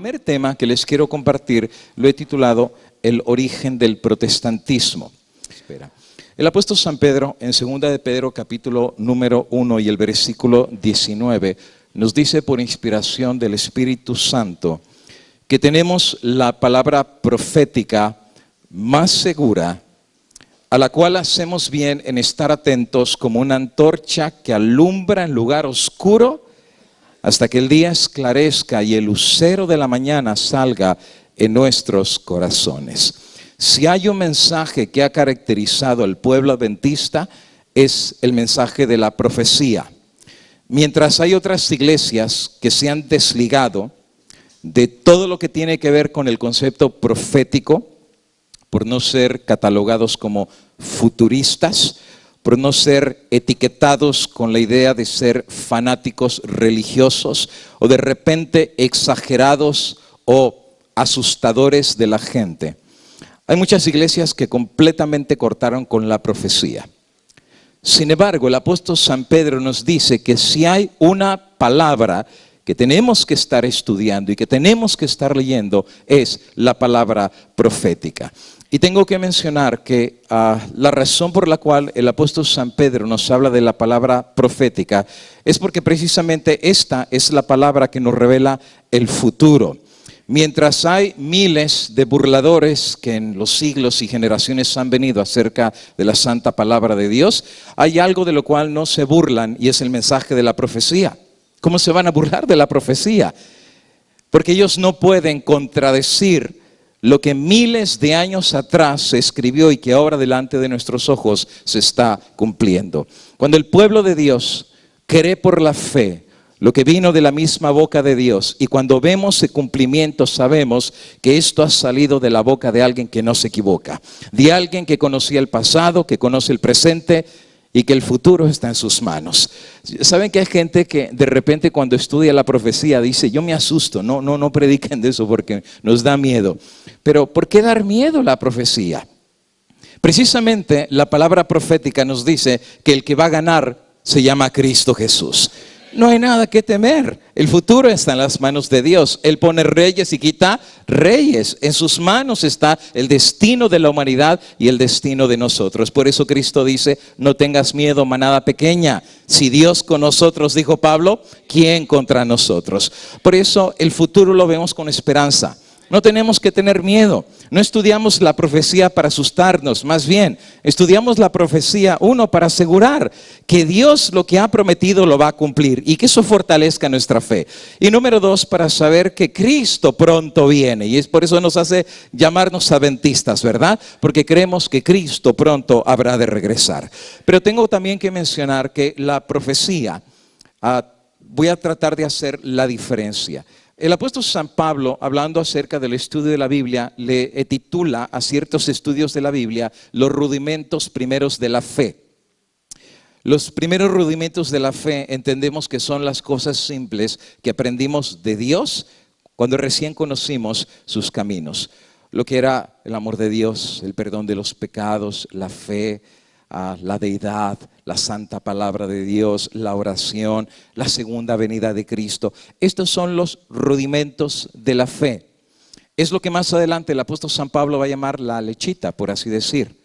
primer tema que les quiero compartir lo he titulado El origen del protestantismo. El apóstol San Pedro, en 2 de Pedro, capítulo número 1 y el versículo 19, nos dice por inspiración del Espíritu Santo que tenemos la palabra profética más segura, a la cual hacemos bien en estar atentos como una antorcha que alumbra en lugar oscuro hasta que el día esclarezca y el lucero de la mañana salga en nuestros corazones. Si hay un mensaje que ha caracterizado al pueblo adventista, es el mensaje de la profecía. Mientras hay otras iglesias que se han desligado de todo lo que tiene que ver con el concepto profético, por no ser catalogados como futuristas, por no ser etiquetados con la idea de ser fanáticos religiosos o de repente exagerados o asustadores de la gente. Hay muchas iglesias que completamente cortaron con la profecía. Sin embargo, el apóstol San Pedro nos dice que si hay una palabra que tenemos que estar estudiando y que tenemos que estar leyendo, es la palabra profética. Y tengo que mencionar que la razón por la cual el apóstol San Pedro nos habla de la palabra profética es porque precisamente esta es la palabra que nos revela el futuro. Mientras hay miles de burladores que en los siglos y generaciones han venido acerca de la santa palabra de Dios, hay algo de lo cual no se burlan y es el mensaje de la profecía. ¿Cómo se van a burlar de la profecía? Porque ellos no pueden contradecir lo que miles de años atrás se escribió y que ahora delante de nuestros ojos se está cumpliendo. Cuando el pueblo de Dios cree por la fe lo que vino de la misma boca de Dios, y cuando vemos el cumplimiento sabemos que esto ha salido de la boca de alguien que no se equivoca, de alguien que conocía el pasado, que conoce el presente y que el futuro está en sus manos. ¿Saben que hay gente que de repente cuando estudia la profecía dice, yo me asusto, no prediquen de eso porque nos da miedo? Pero ¿por qué dar miedo a la profecía? Precisamente la palabra profética nos dice que el que va a ganar se llama Cristo Jesús. No hay nada que temer, el futuro está en las manos de Dios. Él pone reyes y quita reyes. En sus manos está el destino de la humanidad y el destino de nosotros. Por eso Cristo dice, no tengas miedo, manada pequeña. Si Dios con nosotros, dijo Pablo, ¿quién contra nosotros? Por eso el futuro lo vemos con esperanza. No tenemos que tener miedo. No estudiamos la profecía para asustarnos, más bien estudiamos la profecía, uno, para asegurar que Dios lo que ha prometido lo va a cumplir y que eso fortalezca nuestra fe. Y número dos, para saber que Cristo pronto viene, y es por eso nos hace llamarnos adventistas, ¿verdad? Porque creemos que Cristo pronto habrá de regresar. Pero tengo también que mencionar que la profecía, voy a tratar de hacer la diferencia. El apóstol San Pablo, hablando acerca del estudio de la Biblia, le titula a ciertos estudios de la Biblia los rudimentos primeros de la fe. Los primeros rudimentos de la fe entendemos que son las cosas simples que aprendimos de Dios cuando recién conocimos sus caminos. Lo que era el amor de Dios, el perdón de los pecados, la fe, la deidad, la santa palabra de Dios, la oración, la segunda venida de Cristo. Estos son los rudimentos de la fe. Es lo que más adelante el apóstol San Pablo va a llamar la lechita, por así decir.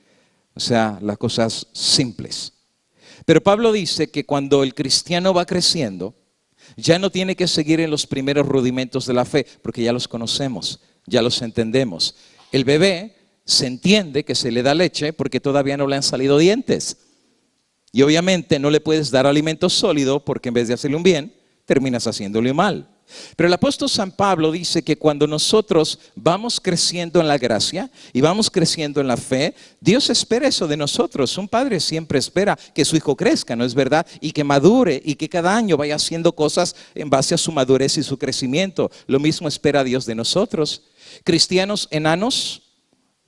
O sea, las cosas simples. Pero Pablo dice que cuando el cristiano va creciendo, ya no tiene que seguir en los primeros rudimentos de la fe, porque ya los conocemos, ya los entendemos. El bebé se entiende que se le da leche porque todavía no le han salido dientes. Y obviamente no le puedes dar alimento sólido porque en vez de hacerle un bien, terminas haciéndole un mal. Pero el apóstol San Pablo dice que cuando nosotros vamos creciendo en la gracia y vamos creciendo en la fe, Dios espera eso de nosotros. Un padre siempre espera que su hijo crezca, ¿no es verdad? Y que madure y que cada año vaya haciendo cosas en base a su madurez y su crecimiento. Lo mismo espera Dios de nosotros. Cristianos enanos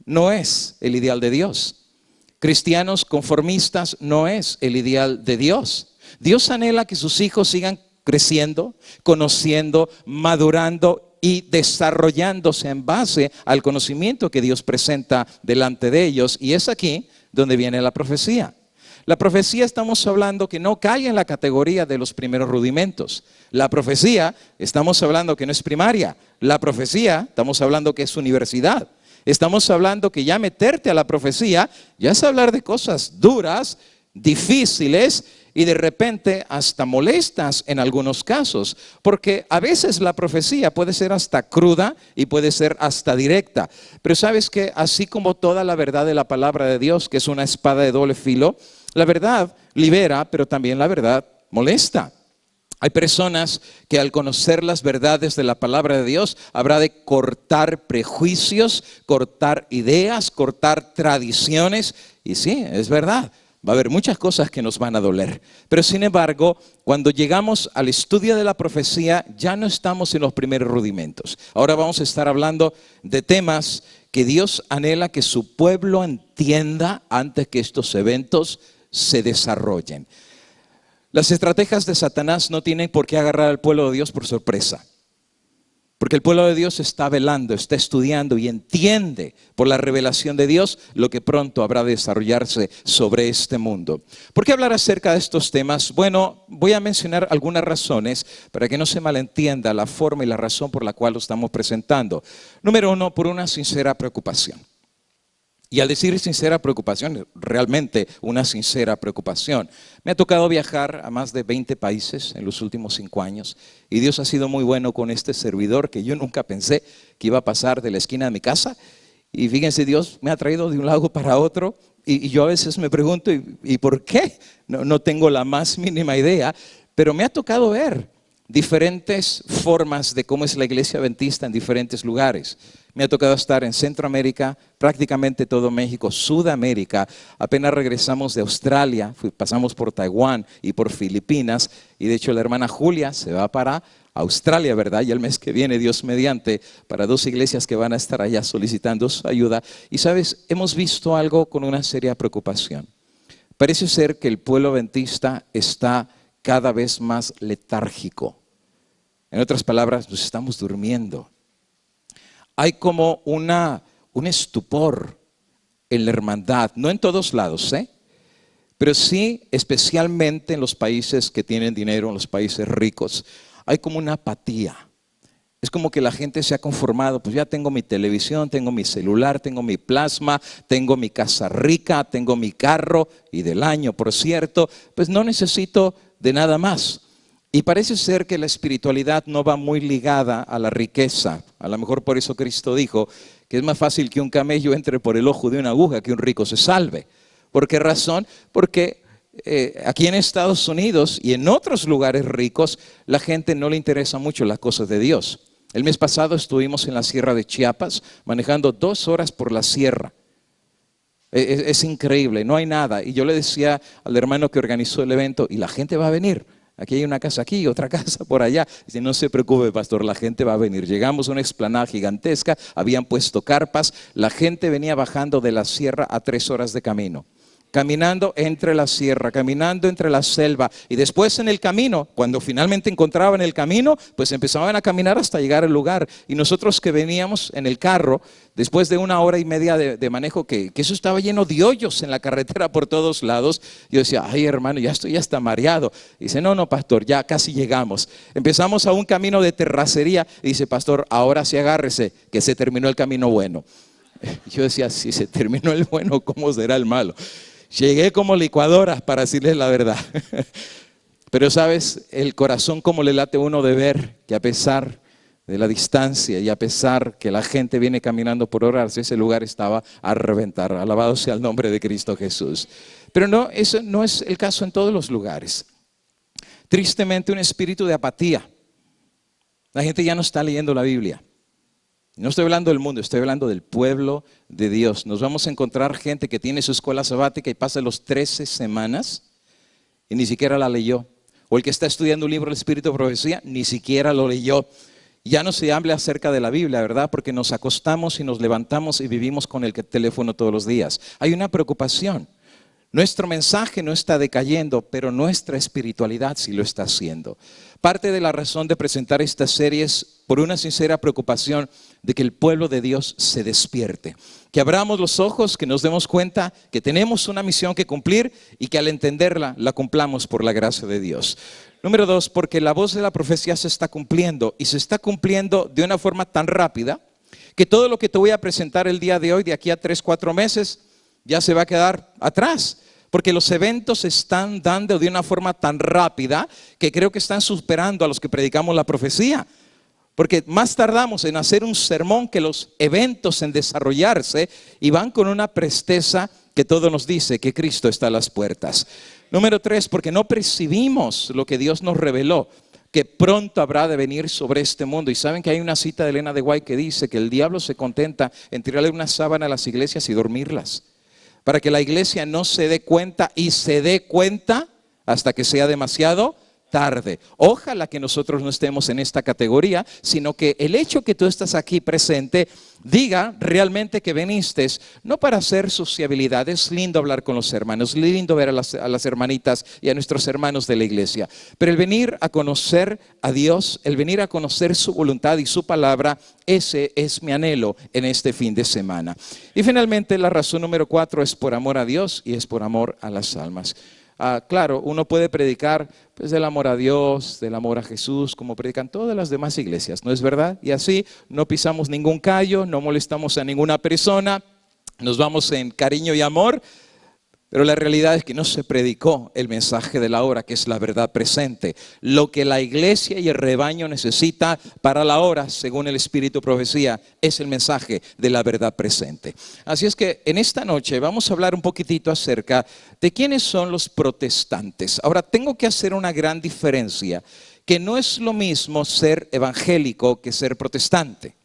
no es el ideal de Dios. Cristianos conformistas no es el ideal de Dios. Dios anhela que sus hijos sigan creciendo, conociendo, madurando y desarrollándose en base al conocimiento que Dios presenta delante de ellos. Y es aquí donde viene la profecía. La profecía estamos hablando que no cae en la categoría de los primeros rudimentos. La profecía estamos hablando que no es primaria. La profecía estamos hablando que es universidad. Estamos hablando que ya meterte a la profecía ya es hablar de cosas duras, difíciles y de repente hasta molestas en algunos casos, porque a veces la profecía puede ser hasta cruda y puede ser hasta directa, pero sabes que así como toda la verdad de la palabra de Dios, que es una espada de doble filo, la verdad libera, pero también la verdad molesta. Hay personas que al conocer las verdades de la palabra de Dios habrá de cortar prejuicios, cortar ideas, cortar tradiciones. Y sí, es verdad, va a haber muchas cosas que nos van a doler. Pero sin embargo, cuando llegamos al estudio de la profecía, ya no estamos en los primeros rudimentos. Ahora vamos a estar hablando de temas que Dios anhela que su pueblo entienda antes que estos eventos se desarrollen. Las estrategias de Satanás no tienen por qué agarrar al pueblo de Dios por sorpresa. Porque el pueblo de Dios está velando, está estudiando y entiende por la revelación de Dios lo que pronto habrá de desarrollarse sobre este mundo. ¿Por qué hablar acerca de estos temas? Bueno, voy a mencionar algunas razones para que no se malentienda la forma y la razón por la cual lo estamos presentando. Número uno, por una sincera preocupación. Y al decir sincera preocupación, realmente una sincera preocupación. Me ha tocado viajar a más de 20 países en los últimos 5 años y Dios ha sido muy bueno con este servidor que yo nunca pensé que iba a pasar de la esquina de mi casa. Y fíjense, Dios me ha traído de un lado para otro y yo a veces me pregunto, ¿y por qué? No tengo la más mínima idea, pero me ha tocado ver diferentes formas de cómo es la iglesia adventista en diferentes lugares. Me ha tocado estar en Centroamérica, prácticamente todo México, Sudamérica. Apenas regresamos de Australia, pasamos por Taiwán y por Filipinas. Y de hecho la hermana Julia se va para Australia, ¿verdad? Y el mes que viene, Dios mediante, para 2 iglesias que van a estar allá solicitando su ayuda. Y sabes, hemos visto algo con una seria preocupación. Parece ser que el pueblo adventista está cada vez más letárgico. En otras palabras, nos estamos durmiendo. Hay como un estupor en la hermandad, no en todos lados, pero sí especialmente en los países que tienen dinero, en los países ricos. Hay como una apatía. Es como que la gente se ha conformado, pues ya tengo mi televisión, tengo mi celular, tengo mi plasma, tengo mi casa rica, tengo mi carro y del año, por cierto, pues no necesito de nada más. Y parece ser que la espiritualidad no va muy ligada a la riqueza. A lo mejor por eso Cristo dijo que es más fácil que un camello entre por el ojo de una aguja que un rico se salve. ¿Por qué razón? Porque aquí en Estados Unidos y en otros lugares ricos, la gente no le interesa mucho las cosas de Dios. El mes pasado estuvimos en la sierra de Chiapas, manejando 2 horas por la sierra. Es increíble, no hay nada. Y yo le decía al hermano que organizó el evento, y la gente va a venir. Aquí hay una casa aquí, otra casa por allá. Dice, no se preocupe, pastor, la gente va a venir. Llegamos a una explanada gigantesca, habían puesto carpas, la gente venía bajando de la sierra a 3 horas de camino. Caminando entre la sierra, caminando entre la selva. Y después en el camino, cuando finalmente encontraban el camino, pues empezaban a caminar hasta llegar al lugar. Y nosotros que veníamos en el carro, después de 1 hora y media de manejo, que eso estaba lleno de hoyos en la carretera por todos lados, yo decía, ay hermano, ya estoy hasta mareado. Y dice, no, pastor, ya casi llegamos. Empezamos a un camino de terracería y dice, pastor, ahora sí agárrese, que se terminó el camino bueno. Yo decía, si se terminó el bueno, ¿cómo será el malo? Llegué como licuadora, para decirles la verdad. Pero sabes, el corazón como le late a uno de ver que a pesar de la distancia y a pesar que la gente viene caminando por horas, ese lugar estaba a reventar. Alabado sea el nombre de Cristo Jesús. Pero no, eso no es el caso en todos los lugares. Tristemente, un espíritu de apatía. La gente ya no está leyendo la Biblia. No estoy hablando del mundo, estoy hablando del pueblo de Dios. Nos vamos a encontrar gente que tiene su escuela sabática y pasa los 13 semanas y ni siquiera la leyó. O el que está estudiando un libro del Espíritu de Profecía, ni siquiera lo leyó. Ya no se habla acerca de la Biblia, ¿verdad? Porque nos acostamos y nos levantamos y vivimos con el teléfono todos los días. Hay una preocupación. Nuestro mensaje no está decayendo, pero nuestra espiritualidad sí lo está haciendo. Parte de la razón de presentar esta serie es por una sincera preocupación de que el pueblo de Dios se despierte. Que abramos los ojos, que nos demos cuenta que tenemos una misión que cumplir y que al entenderla, la cumplamos por la gracia de Dios. Número 2, porque la voz de la profecía se está cumpliendo y se está cumpliendo de una forma tan rápida que todo lo que te voy a presentar el día de hoy, de aquí a 3, 4 meses, ya se va a quedar atrás. Porque los eventos se están dando de una forma tan rápida que creo que están superando a los que predicamos la profecía. Porque más tardamos en hacer un sermón que los eventos en desarrollarse y van con una presteza que todo nos dice que Cristo está a las puertas. Número 3, porque no percibimos lo que Dios nos reveló, que pronto habrá de venir sobre este mundo. Y saben que hay una cita de Elena de White que dice que el diablo se contenta en tirarle una sábana a las iglesias y dormirlas, para que la iglesia no se dé cuenta y se dé cuenta hasta que sea demasiado tarde. Ojalá que nosotros no estemos en esta categoría, sino que el hecho que tú estás aquí presente diga realmente que viniste no para hacer sociabilidad. Es lindo hablar con los hermanos, lindo ver a las hermanitas y a nuestros hermanos de la iglesia, pero el venir a conocer a Dios, el venir a conocer su voluntad y su palabra, ese es mi anhelo en este fin de semana. Y finalmente la razón número 4 es por amor a Dios y es por amor a las almas. Claro, uno puede predicar pues, del amor a Dios, del amor a Jesús, como predican todas las demás iglesias, ¿no es verdad? Y así no pisamos ningún callo, no molestamos a ninguna persona, nos vamos en cariño y amor. Pero la realidad es que no se predicó el mensaje de la hora, que es la verdad presente. Lo que la iglesia y el rebaño necesita para la hora, según el Espíritu Profecía, es el mensaje de la verdad presente. Así es que en esta noche vamos a hablar un poquitito acerca de quiénes son los protestantes. Ahora, tengo que hacer una gran diferencia, que no es lo mismo ser evangélico que ser protestante.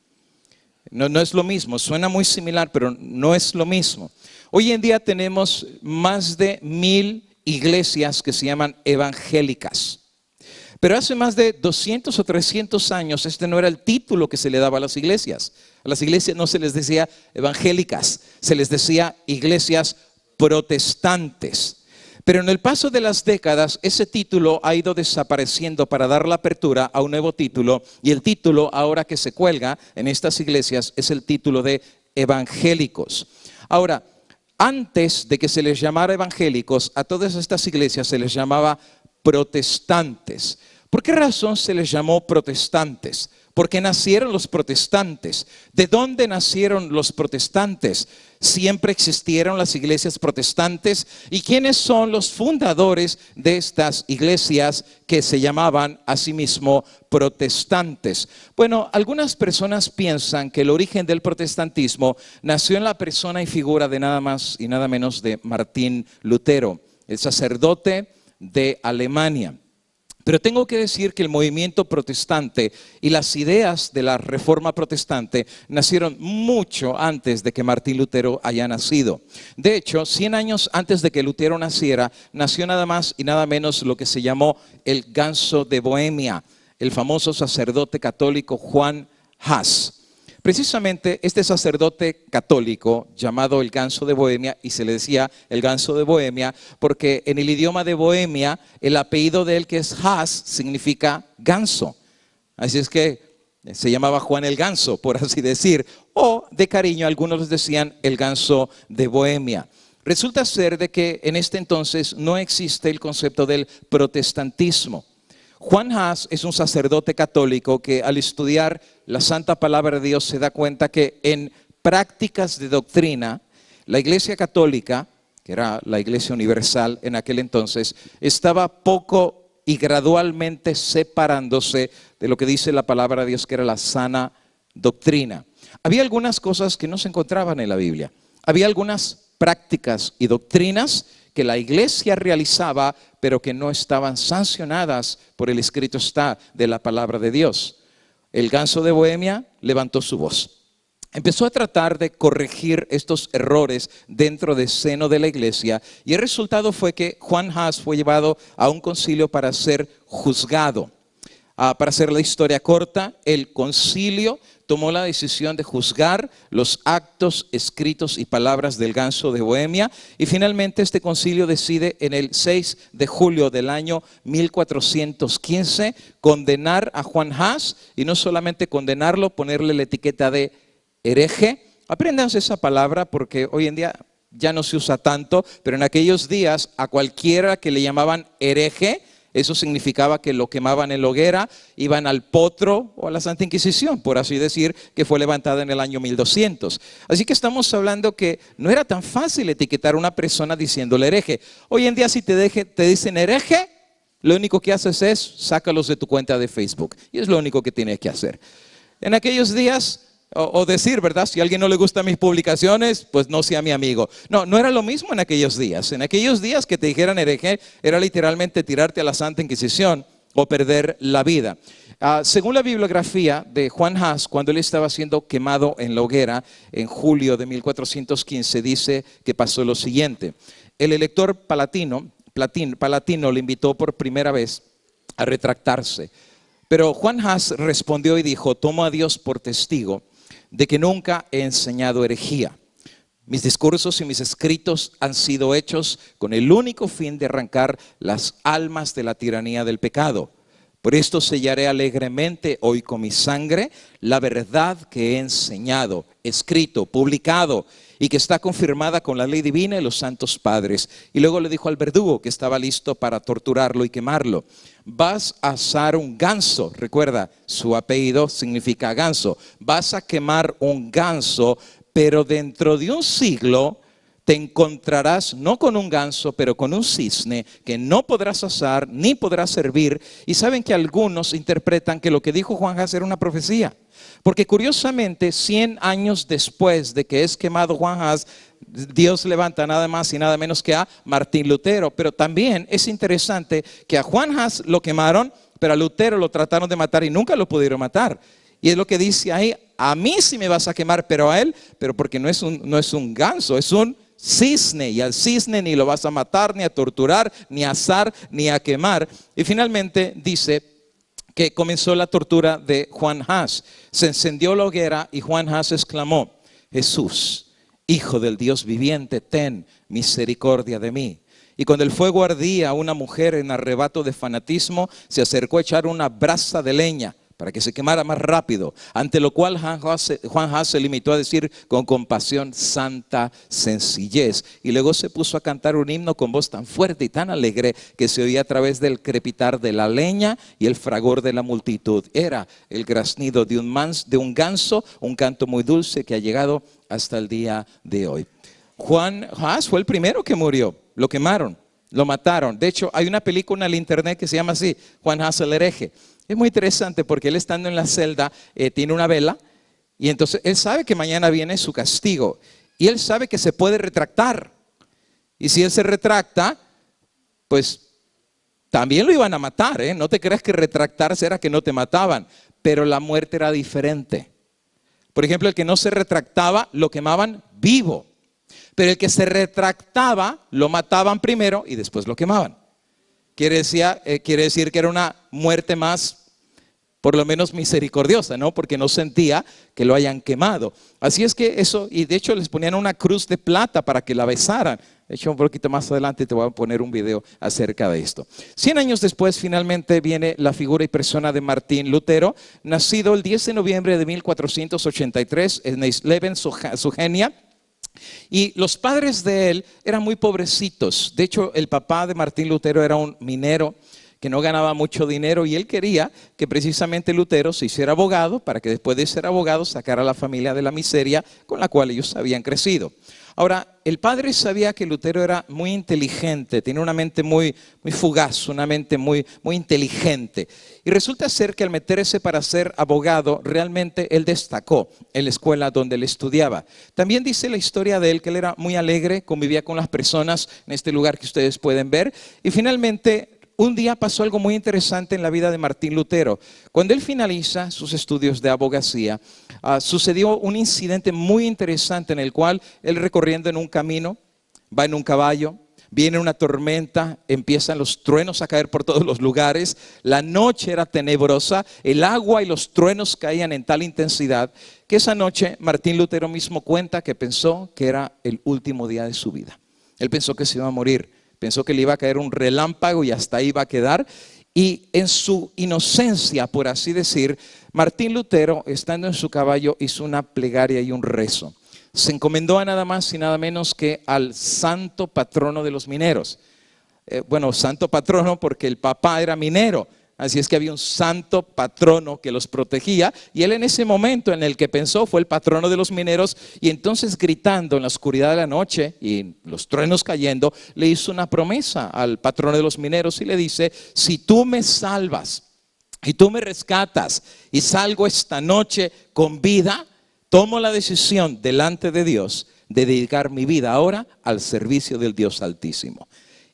No es lo mismo, suena muy similar, pero no es lo mismo. Hoy en día tenemos más de 1000 iglesias que se llaman evangélicas. Pero hace más de 200 o 300 años este no era el título que se le daba a las iglesias. A las iglesias no se les decía evangélicas, se les decía iglesias protestantes. Pero en el paso de las décadas ese título ha ido desapareciendo para dar la apertura a un nuevo título, y el título ahora que se cuelga en estas iglesias es el título de evangélicos. Ahora, antes de que se les llamara evangélicos, a todas estas iglesias se les llamaba protestantes. ¿Por qué razón se les llamó protestantes? Porque nacieron los protestantes. ¿De dónde nacieron los protestantes? Siempre existieron las iglesias protestantes. ¿Y quiénes son los fundadores de estas iglesias que se llamaban a sí mismo protestantes? Bueno, algunas personas piensan que el origen del protestantismo nació en la persona y figura de nada más y nada menos de Martín Lutero, el sacerdote de Alemania. Pero tengo que decir que el movimiento protestante y las ideas de la reforma protestante nacieron mucho antes de que Martín Lutero haya nacido. De hecho, 100 años antes de que Lutero naciera, nació nada más y nada menos lo que se llamó el Ganso de Bohemia, el famoso sacerdote católico Juan Hus. Precisamente este sacerdote católico llamado el Ganso de Bohemia, y se le decía el Ganso de Bohemia porque en el idioma de Bohemia el apellido de él, que es Hus, significa ganso. Así es que se llamaba Juan el Ganso, por así decir, o de cariño algunos les decían el Ganso de Bohemia. Resulta ser de que en este entonces no existe el concepto del protestantismo. Juan Hus es un sacerdote católico que al estudiar la santa palabra de Dios se da cuenta que en prácticas de doctrina, la iglesia católica, que era la iglesia universal en aquel entonces, estaba poco y gradualmente separándose de lo que dice la palabra de Dios, que era la sana doctrina. Había algunas cosas que no se encontraban en la Biblia. Había algunas prácticas y doctrinas que la iglesia realizaba, pero que no estaban sancionadas por el escrito está de la palabra de Dios. El Ganso de Bohemia levantó su voz. Empezó a tratar de corregir estos errores dentro del seno de la iglesia, y el resultado fue que Juan Hus fue llevado a un concilio para ser juzgado. Para hacer la historia corta, el concilio tomó la decisión de juzgar los actos, escritos y palabras del Ganso de Bohemia, y finalmente este concilio decide en el 6 de julio del año 1415 condenar a Juan Hus, y no solamente condenarlo, ponerle la etiqueta de hereje. Apréndanse esa palabra porque hoy en día ya no se usa tanto, pero en aquellos días a cualquiera que le llamaban hereje, eso significaba que lo quemaban en la hoguera, iban al potro o a la Santa Inquisición, por así decir, que fue levantada en el año 1200. Así que estamos hablando que no era tan fácil etiquetar a una persona diciéndole hereje. Hoy en día si te dicen hereje, lo único que haces es sácalos de tu cuenta de Facebook. Y es lo único que tienes que hacer. En aquellos días, o decir, ¿verdad? Si a alguien no le gustan mis publicaciones, pues no sea mi amigo. No, no era lo mismo en aquellos días. En aquellos días que te dijeran hereje, era literalmente tirarte a la Santa Inquisición o perder la vida. Según la bibliografía de Juan Hus, cuando él estaba siendo quemado en la hoguera en julio de 1415, dice que pasó lo siguiente. El elector palatino le invitó por primera vez a retractarse. Pero Juan Hus respondió y dijo: tomo a Dios por testigo de que nunca he enseñado herejía. Mis discursos y mis escritos han sido hechos con el único fin de arrancar las almas de la tiranía del pecado. Por esto sellaré alegremente hoy con mi sangre la verdad que he enseñado, escrito, publicado, y que está confirmada con la ley divina y los santos padres. Y luego le dijo al verdugo que estaba listo para torturarlo y quemarlo: vas a asar un ganso. Recuerda, su apellido significa ganso. Vas a quemar un ganso, pero dentro de un siglo te encontrarás no con un ganso, pero con un cisne que no podrás asar ni podrás servir. Y saben que algunos interpretan que lo que dijo Juan Hus era una profecía. Porque curiosamente, 100 años después de que es quemado Juan Hus, Dios levanta nada más y nada menos que a Martín Lutero. Pero también es interesante que a Juan Hus lo quemaron, pero a Lutero lo trataron de matar y nunca lo pudieron matar. Y es lo que dice ahí: a mí sí me vas a quemar, pero a él, pero porque no es un ganso, es un cisne, y al cisne ni lo vas a matar, ni a torturar, ni a asar, ni a quemar. Y finalmente dice que comenzó la tortura de Juan Hus. Se encendió la hoguera y Juan Hus exclamó: Jesús, Hijo del Dios viviente, ten misericordia de mí. Y cuando el fuego ardía, una mujer en arrebato de fanatismo se acercó a echar una brasa de leña para que se quemara más rápido, ante lo cual Juan Hus se limitó a decir con compasión: santa sencillez. Y luego se puso a cantar un himno con voz tan fuerte y tan alegre que se oía a través del crepitar de la leña y el fragor de la multitud. Era el graznido de un ganso, un canto muy dulce que ha llegado hasta el día de hoy. Juan Hus fue el primero que murió, lo quemaron, lo mataron. De hecho, hay una película en el internet que se llama así: Juan Hus el hereje. Es muy interesante porque él, estando en la celda, tiene una vela, y entonces él sabe que mañana viene su castigo, y él sabe que se puede retractar, y si él se retracta, pues también lo iban a matar, ¿eh? No te creas que retractarse era que no te mataban, pero la muerte era diferente. Por ejemplo, el que no se retractaba lo quemaban vivo, pero el que se retractaba lo mataban primero y después lo quemaban. Quiere decir que era una muerte más, por lo menos misericordiosa, ¿no? Porque no sentía que lo hayan quemado. Así es que eso, y de hecho les ponían una cruz de plata para que la besaran. De hecho, un poquito más adelante te voy a poner un video acerca de esto. 100 años después, finalmente viene la figura y persona de Martín Lutero, nacido el 10 de noviembre de 1483 en Eisleben, Sogenia. Y los padres de él eran muy pobrecitos. De hecho, el papá de Martín Lutero era un minero que no ganaba mucho dinero, y él quería que precisamente Lutero se hiciera abogado para que después de ser abogado sacara a la familia de la miseria con la cual ellos habían crecido. Ahora, el padre sabía que Lutero era muy inteligente, tenía una mente muy fugaz, una mente muy inteligente. Y resulta ser que al meterse para ser abogado, realmente él destacó en la escuela donde él estudiaba. También dice la historia de él que él era muy alegre, convivía con las personas en este lugar que ustedes pueden ver. Y finalmente, un día pasó algo muy interesante en la vida de Martín Lutero. Cuando él finaliza sus estudios de abogacía, sucedió un incidente muy interesante en el cual él, recorriendo en un camino, va en un caballo, Viene una tormenta, empiezan los truenos a caer por todos los lugares, la noche era tenebrosa, el agua y los truenos caían en tal intensidad que esa noche Martín Lutero mismo cuenta que pensó que era el último día de su vida. Él pensó que se iba a morir, pensó que le iba a caer un relámpago y hasta ahí iba a quedar. Y en su inocencia, por así decir, Martín Lutero, estando en su caballo, hizo una plegaria y un rezo. Se encomendó a nada más y nada menos que al santo patrono de los mineros. Bueno, santo patrono porque el papá era minero, así es que había un santo patrono que los protegía, y él en ese momento en el que pensó fue el patrono de los mineros, y entonces gritando en la oscuridad de la noche y los truenos cayendo, le hizo una promesa al patrono de los mineros y le dice: si tú me salvas y tú me rescatas y salgo esta noche con vida, tomo la decisión delante de Dios de dedicar mi vida ahora al servicio del Dios Altísimo.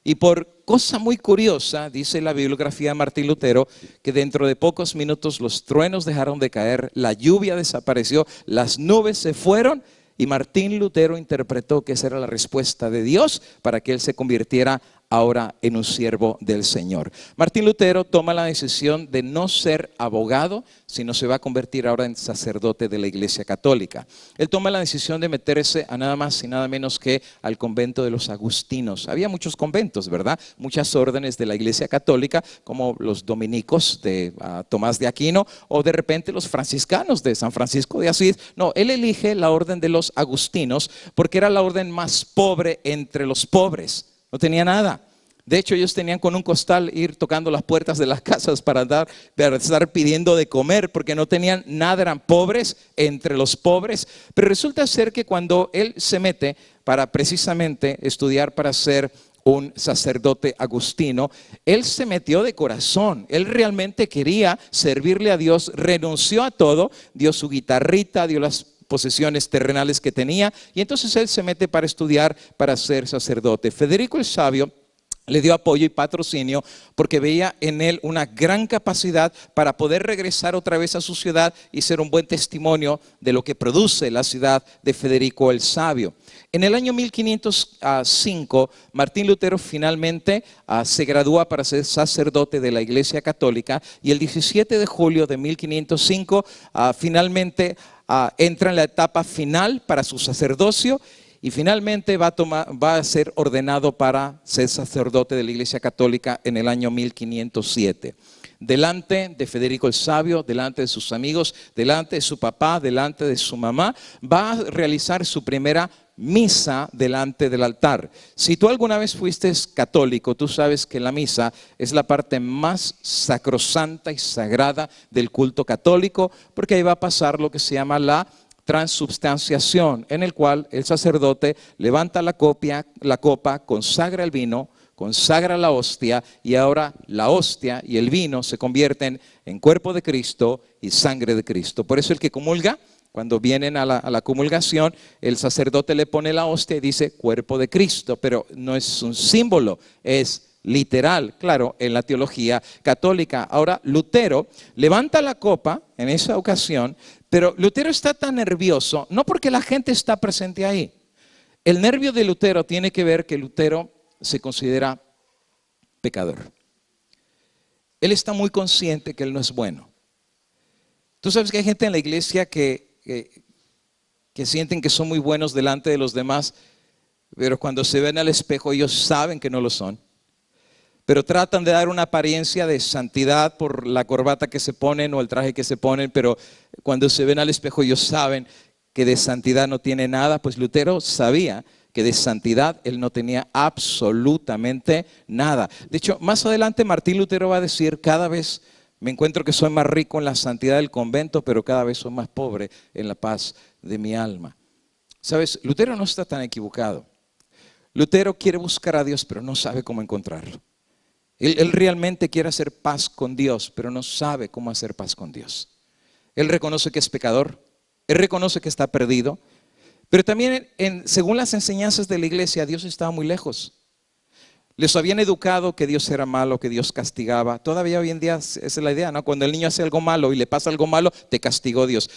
Y por cosa muy curiosa, dice la bibliografía de Martín Lutero, que dentro de pocos minutos los truenos dejaron de caer, la lluvia desapareció, las nubes se fueron, y Martín Lutero interpretó que esa era la respuesta de Dios para que él se convirtiera ahora en un siervo del Señor. Martín Lutero toma la decisión de no ser abogado, sino se va a convertir ahora en sacerdote de la Iglesia Católica. Él toma la decisión de meterse a nada más y nada menos que al convento de los agustinos. Había muchos conventos, ¿verdad? Muchas órdenes de la Iglesia Católica, como los dominicos de Tomás de Aquino, o de repente los franciscanos de San Francisco de Asís. No, él elige la orden de los agustinos porque era la orden más pobre entre los pobres. No tenía nada. De hecho, ellos tenían con un costal ir tocando las puertas de las casas para estar pidiendo de comer, porque no tenían nada, eran pobres entre los pobres. Pero resulta ser que cuando él se mete para precisamente estudiar para ser un sacerdote agustino, él se metió de corazón. Él realmente quería servirle a Dios, renunció a todo, dio su guitarrita, dio las posesiones terrenales que tenía, y entonces él se mete para estudiar para ser sacerdote. Federico el Sabio le dio apoyo y patrocinio porque veía en él una gran capacidad para poder regresar otra vez a su ciudad y ser un buen testimonio de lo que produce la ciudad de Federico el Sabio. En el año 1505, Martín Lutero finalmente se gradúa para ser sacerdote de la Iglesia Católica, y el 17 de julio de 1505 finalmente entra en la etapa final para su sacerdocio, y finalmente va a ser ordenado para ser sacerdote de la Iglesia Católica en el año 1507. Delante de Federico el Sabio, delante de sus amigos, delante de su papá, delante de su mamá, va a realizar su primera misa delante del altar. Si tú alguna vez fuiste católico, tú sabes que la misa es la parte más sacrosanta y sagrada del culto católico, porque ahí va a pasar lo que se llama la transubstanciación, en el cual el sacerdote levanta la copa, consagra el vino, consagra la hostia, y ahora la hostia y el vino se convierten en cuerpo de Cristo y sangre de Cristo. Por eso el que comulga, cuando vienen a la comulgación, el sacerdote le pone la hostia y dice cuerpo de Cristo, pero no es un símbolo, es literal, claro, en la teología católica. Ahora, Lutero levanta la copa en esa ocasión, pero Lutero está tan nervioso, no porque la gente está presente ahí. El nervio de Lutero tiene que ver que Lutero se considera pecador. Él está muy consciente que él no es bueno. Tú sabes que hay gente en la iglesia que sienten que son muy buenos delante de los demás, pero cuando se ven al espejo ellos saben que no lo son. Pero tratan de dar una apariencia de santidad por la corbata que se ponen o el traje que se ponen, pero cuando se ven al espejo ellos saben que de santidad no tiene nada. Pues Lutero sabía que de santidad él no tenía absolutamente nada. De hecho, más adelante Martín Lutero va a decir: cada vez me encuentro que soy más rico en la santidad del convento, pero cada vez soy más pobre en la paz de mi alma. ¿Sabes? Lutero no está tan equivocado. Lutero quiere buscar a Dios, pero no sabe cómo encontrarlo. Él realmente quiere hacer paz con Dios, pero no sabe cómo hacer paz con Dios. Él reconoce que es pecador, él reconoce que está perdido, pero también según las enseñanzas de la iglesia, Dios estaba muy lejos. Les habían educado que Dios era malo, que Dios castigaba. Todavía hoy en día esa es la idea, ¿no? Cuando el niño hace algo malo y le pasa algo malo, te castigó Dios.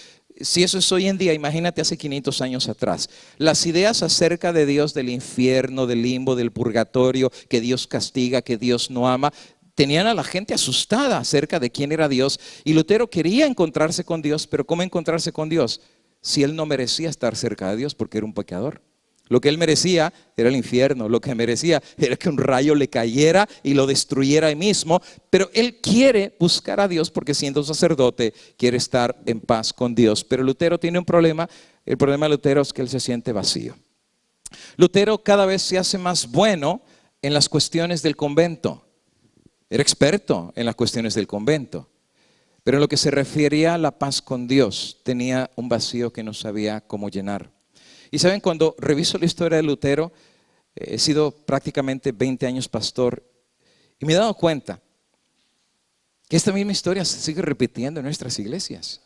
Si eso es hoy en día, imagínate hace 500 años atrás. Las ideas acerca de Dios, del infierno, del limbo, del purgatorio, que Dios castiga, que Dios no ama, tenían a la gente asustada acerca de quién era Dios. Y Lutero quería encontrarse con Dios, pero ¿cómo encontrarse con Dios? Si él no merecía estar cerca de Dios porque era un pecador. Lo que él merecía era el infierno, lo que merecía era que un rayo le cayera y lo destruyera ahí mismo, pero él quiere buscar a Dios porque siendo sacerdote quiere estar en paz con Dios. Pero Lutero tiene un problema, el problema de Lutero es que él se siente vacío. Lutero cada vez se hace más bueno en las cuestiones del convento, era experto en las cuestiones del convento, pero en lo que se refería a la paz con Dios tenía un vacío que no sabía cómo llenar. Y saben, cuando reviso la historia de Lutero, he sido prácticamente 20 años pastor y me he dado cuenta que esta misma historia se sigue repitiendo en nuestras iglesias.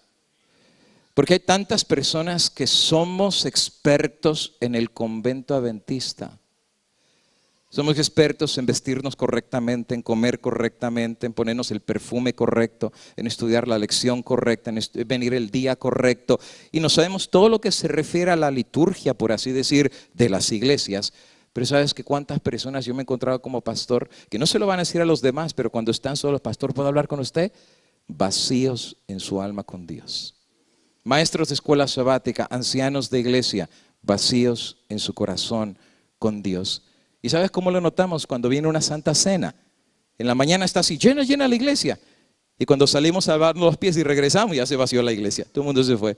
Porque hay tantas personas que somos expertos en el convento adventista. Somos expertos en vestirnos correctamente, en comer correctamente, en ponernos el perfume correcto, en estudiar la lección correcta, en venir el día correcto. Y no sabemos todo lo que se refiere a la liturgia, por así decir, de las iglesias. Pero sabes que cuántas personas yo me he encontrado como pastor, que no se lo van a decir a los demás, pero cuando están solos, pastor, ¿puedo hablar con usted? Vacíos en su alma con Dios. Maestros de escuela sabática, ancianos de iglesia, vacíos en su corazón con Dios. ¿Y sabes cómo lo notamos? Cuando viene una santa cena. En la mañana está así, llena la iglesia. Y cuando salimos a lavarnos los pies y regresamos, ya se vació la iglesia. Todo el mundo se fue.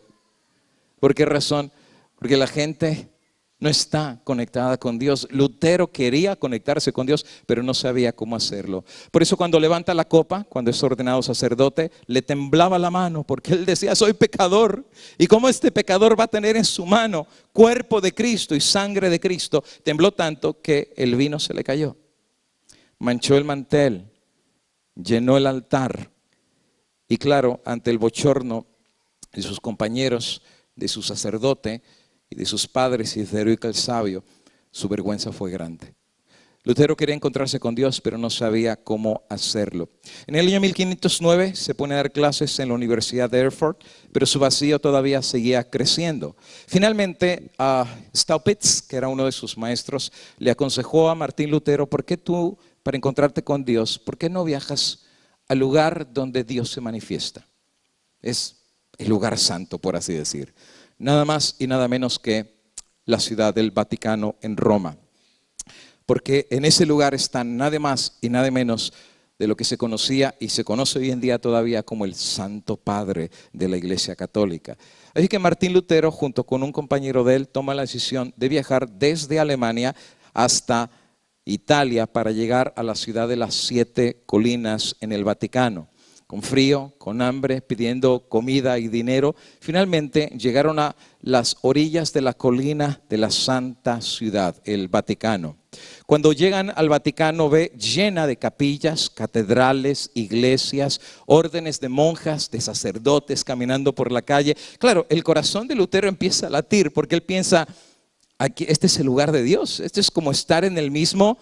¿Por qué razón? Porque la gente no está conectada con Dios. Lutero quería conectarse con Dios, pero no sabía cómo hacerlo. Por eso cuando levanta la copa, cuando es ordenado sacerdote, le temblaba la mano, porque él decía, soy pecador. ¿Y cómo este pecador va a tener en su mano cuerpo de Cristo y sangre de Cristo? Tembló tanto que el vino se le cayó. Manchó el mantel, llenó el altar. Y claro, ante el bochorno de sus compañeros, de su sacerdote, y de sus padres y de Teodorico el Sabio, su vergüenza fue grande. Lutero quería encontrarse con Dios, pero no sabía cómo hacerlo. En el año 1509 se pone a dar clases en la Universidad de Erfurt, pero su vacío todavía seguía creciendo. Finalmente, Staupitz, que era uno de sus maestros, le aconsejó a Martín Lutero, ¿por qué tú, para encontrarte con Dios, por qué no viajas al lugar donde Dios se manifiesta? Es el lugar santo, por así decir. Nada más y nada menos que la ciudad del Vaticano en Roma. Porque en ese lugar están nada más y nada menos de lo que se conocía y se conoce hoy en día todavía como el Santo Padre de la Iglesia Católica. Así que Martín Lutero, junto con un compañero de él, toma la decisión de viajar desde Alemania hasta Italia para llegar a la ciudad de las 7 colinas en el Vaticano. Con frío, con hambre, pidiendo comida y dinero, finalmente llegaron a las orillas de la colina de la Santa Ciudad, el Vaticano. Cuando llegan al Vaticano, ve llena de capillas, catedrales, iglesias, órdenes de monjas, de sacerdotes caminando por la calle. Claro, el corazón de Lutero empieza a latir porque él piensa, aquí, este es el lugar de Dios, este es como estar en el mismo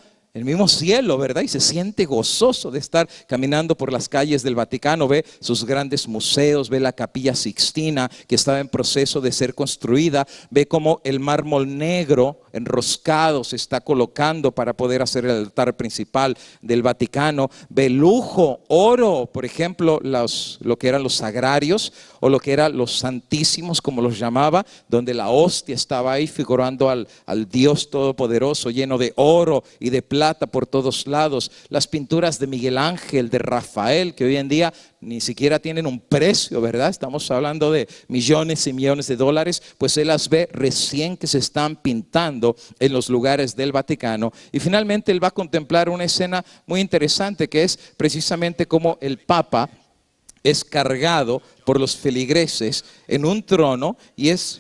cielo, ¿verdad? Y se siente gozoso de estar caminando por las calles del Vaticano. Ve sus grandes museos, ve la Capilla Sixtina que estaba en proceso de ser construida, ve cómo el mármol negro enroscado se está colocando para poder hacer el altar principal del Vaticano, ve lujo, oro, por ejemplo, lo que eran los sagrarios o lo que eran los santísimos, como los llamaba, donde la hostia estaba ahí figurando al Dios Todopoderoso, lleno de oro y de plata por todos lados. Las pinturas de Miguel Ángel, de Rafael, que hoy en día ni siquiera tienen un precio, ¿verdad? Estamos hablando de millones y millones de dólares, pues él las ve recién que se están pintando en los lugares del Vaticano. Y finalmente él va a contemplar una escena muy interesante, que es precisamente como el Papa es cargado por los feligreses en un trono y es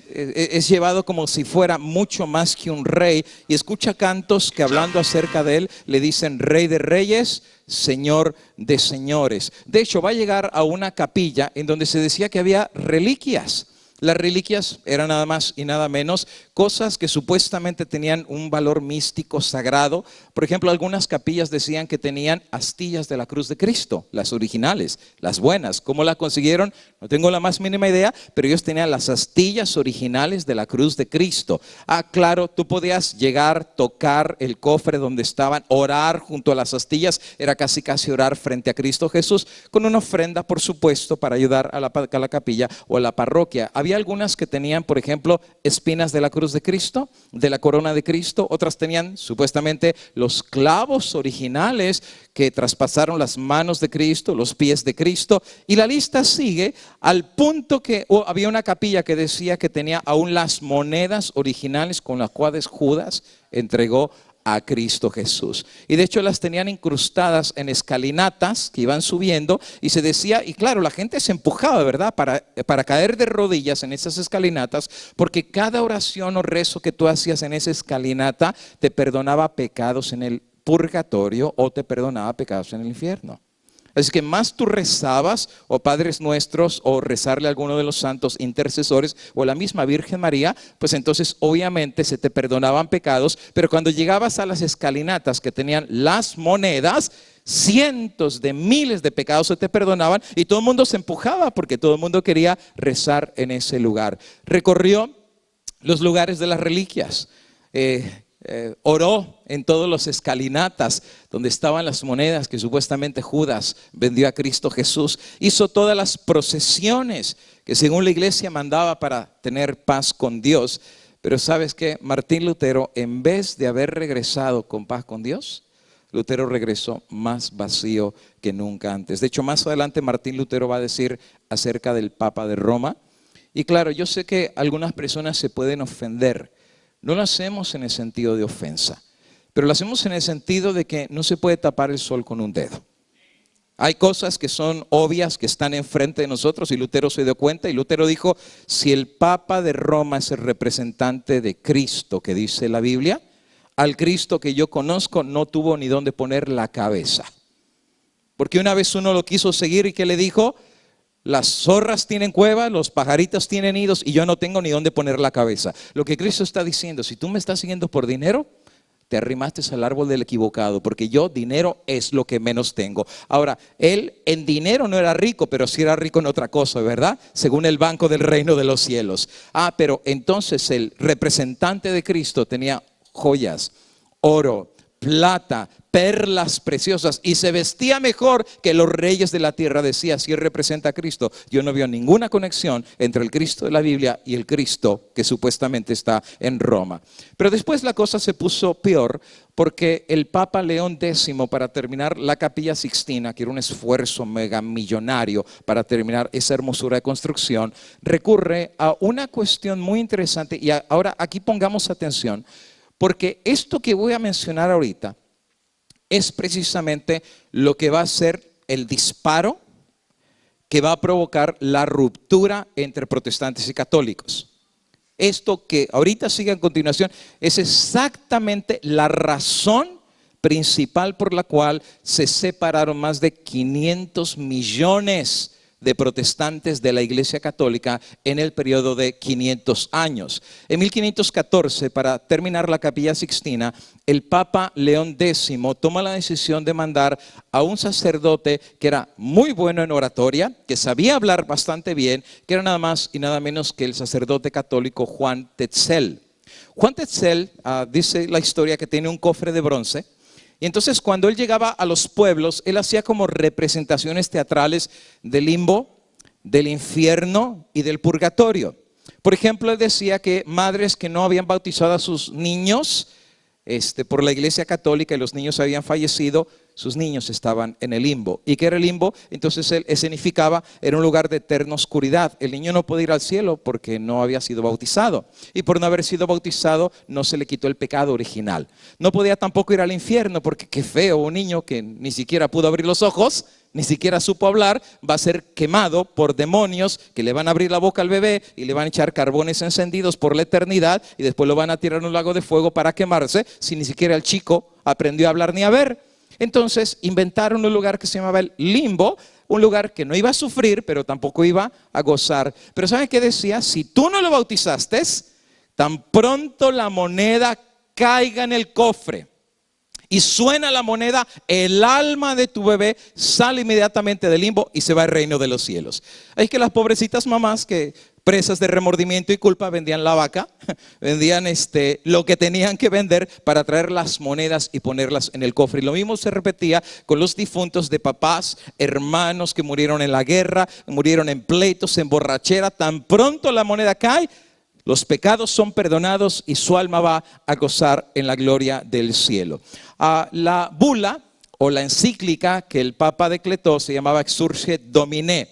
llevado como si fuera mucho más que un rey, y escucha cantos que, hablando acerca de él, le dicen Rey de Reyes, Señor de Señores. De hecho, va a llegar a una capilla en donde se decía que había reliquias. Las reliquias eran nada más y nada menos cosas que supuestamente tenían un valor místico sagrado. Por ejemplo, algunas capillas decían que tenían astillas de la cruz de Cristo, las originales, las buenas. ¿Cómo la consiguieron? No tengo la más mínima idea, pero ellos tenían las astillas originales de la cruz de Cristo. Ah, claro, tú podías llegar, tocar el cofre donde estaban, orar junto a las astillas, era casi orar frente a Cristo Jesús, con una ofrenda, por supuesto, para ayudar a la capilla o a la parroquia. Había algunas que tenían, por ejemplo, espinas de la cruz de Cristo, de la corona de Cristo. Otras tenían supuestamente los clavos originales que traspasaron las manos de Cristo, los pies de Cristo. Y la lista sigue al punto que había una capilla que decía que tenía aún las monedas originales con las cuales Judas entregó a Cristo Jesús. Y de hecho las tenían incrustadas en escalinatas que iban subiendo, y se decía, y claro, la gente se empujaba, ¿verdad?, para caer de rodillas en esas escalinatas, porque cada oración o rezo que tú hacías en esa escalinata te perdonaba pecados en el purgatorio o te perdonaba pecados en el infierno. Así que más tú rezabas, o Padres Nuestros, o rezarle a alguno de los santos intercesores, o a la misma Virgen María, pues entonces obviamente se te perdonaban pecados. Pero cuando llegabas a las escalinatas que tenían las monedas, cientos de miles de pecados se te perdonaban, y todo el mundo se empujaba porque todo el mundo quería rezar en ese lugar. Recorrió los lugares de las reliquias. Oró en todos los escalinatas donde estaban las monedas que supuestamente Judas vendió a Cristo Jesús. Hizo todas las procesiones que según la iglesia mandaba para tener paz con Dios. Pero ¿sabes qué? Martín Lutero, en vez de haber regresado con paz con Dios, Lutero regresó más vacío que nunca antes. De hecho, más adelante Martín Lutero va a decir acerca del Papa de Roma. Y claro, yo sé que algunas personas se pueden ofender. No lo hacemos en el sentido de ofensa, pero lo hacemos en el sentido de que no se puede tapar el sol con un dedo. Hay cosas que son obvias, que están enfrente de nosotros, y Lutero se dio cuenta, y Lutero dijo, si el Papa de Roma es el representante de Cristo que dice la Biblia, al Cristo que yo conozco no tuvo ni dónde poner la cabeza. Porque una vez uno lo quiso seguir, ¿y qué le dijo? Las zorras tienen cuevas, los pajaritos tienen nidos, y yo no tengo ni dónde poner la cabeza. Lo que Cristo está diciendo, si tú me estás siguiendo por dinero, te arrimaste al árbol del equivocado, porque yo dinero es lo que menos tengo. Ahora, él en dinero no era rico, pero sí era rico en otra cosa, ¿verdad? Según el banco del reino de los cielos. Ah, pero entonces el representante de Cristo tenía joyas, oro, plata, perlas preciosas, y se vestía mejor que los reyes de la tierra. Decía, si él representa a Cristo. Yo no veo ninguna conexión entre el Cristo de la Biblia y el Cristo que supuestamente está en Roma. Pero después la cosa se puso peor, porque el Papa León X, para terminar la Capilla Sixtina, que era un esfuerzo megamillonario para terminar esa hermosura de construcción, recurre a una cuestión muy interesante. Y ahora aquí pongamos atención, porque esto que voy a mencionar ahorita es precisamente lo que va a ser el disparo que va a provocar la ruptura entre protestantes y católicos. Esto que ahorita sigue a continuación es exactamente la razón principal por la cual se separaron más de 500 millones de protestantes de la Iglesia Católica en el periodo de 500 años. En 1514, para terminar la Capilla Sixtina, el Papa León X toma la decisión de mandar a un sacerdote que era muy bueno en oratoria, que sabía hablar bastante bien, que era nada más y nada menos que el sacerdote católico Juan Tetzel. Juan Tetzel, dice la historia, que tiene un cofre de bronce. Y entonces cuando él llegaba a los pueblos, él hacía como representaciones teatrales del limbo, del infierno y del purgatorio. Por ejemplo, él decía que madres que no habían bautizado a sus niños por la Iglesia Católica y los niños habían fallecido, sus niños estaban en el limbo. ¿Y qué era el limbo? Entonces él escenificaba, era un lugar de eterna oscuridad. El niño no podía ir al cielo porque no había sido bautizado, y por no haber sido bautizado no se le quitó el pecado original. No podía tampoco ir al infierno porque qué feo, un niño que ni siquiera pudo abrir los ojos, ni siquiera supo hablar, va a ser quemado por demonios que le van a abrir la boca al bebé y le van a echar carbones encendidos por la eternidad, y después lo van a tirar en un lago de fuego para quemarse, si ni siquiera el chico aprendió a hablar ni a ver. Entonces inventaron un lugar que se llamaba el limbo, un lugar que no iba a sufrir, pero tampoco iba a gozar. Pero ¿saben qué decía? Si tú no lo bautizaste, tan pronto la moneda caiga en el cofre y suena la moneda, el alma de tu bebé sale inmediatamente del limbo y se va al reino de los cielos. Es que las pobrecitas mamás que presas de remordimiento y culpa vendían la vaca, vendían lo que tenían que vender para traer las monedas y ponerlas en el cofre. Y lo mismo se repetía con los difuntos de papás, hermanos que murieron en la guerra, murieron en pleitos, en borrachera. Tan pronto la moneda cae, los pecados son perdonados y su alma va a gozar en la gloria del cielo. La bula o la encíclica que el Papa decretó se llamaba Exsurge Domine.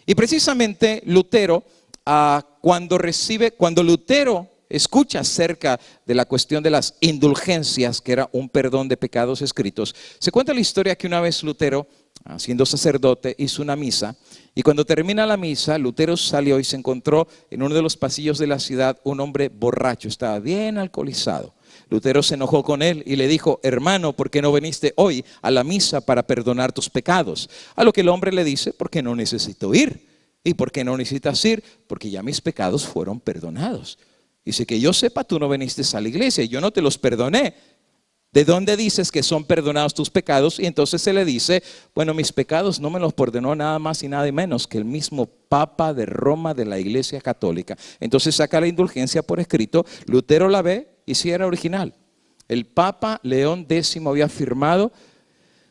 Y precisamente Lutero, cuando Lutero escucha acerca de la cuestión de las indulgencias, que era un perdón de pecados escritos, se cuenta la historia que una vez Lutero, siendo sacerdote, hizo una misa, y cuando termina la misa, Lutero salió y se encontró en uno de los pasillos de la ciudad un hombre borracho, estaba bien alcoholizado. Lutero se enojó con él y le dijo: hermano, ¿por qué no viniste hoy a la misa para perdonar tus pecados? A lo que el hombre le dice: porque no necesito ir. ¿Y por qué no necesitas ir? Porque ya mis pecados fueron perdonados. Dice: que yo sepa, tú no viniste a la iglesia, yo no te los perdoné. ¿De dónde dices que son perdonados tus pecados? Y entonces se le dice: bueno, mis pecados no me los perdonó nada más y nada menos que el mismo Papa de Roma de la Iglesia Católica. Entonces saca la indulgencia por escrito, Lutero la ve y sí era original. El Papa León X había firmado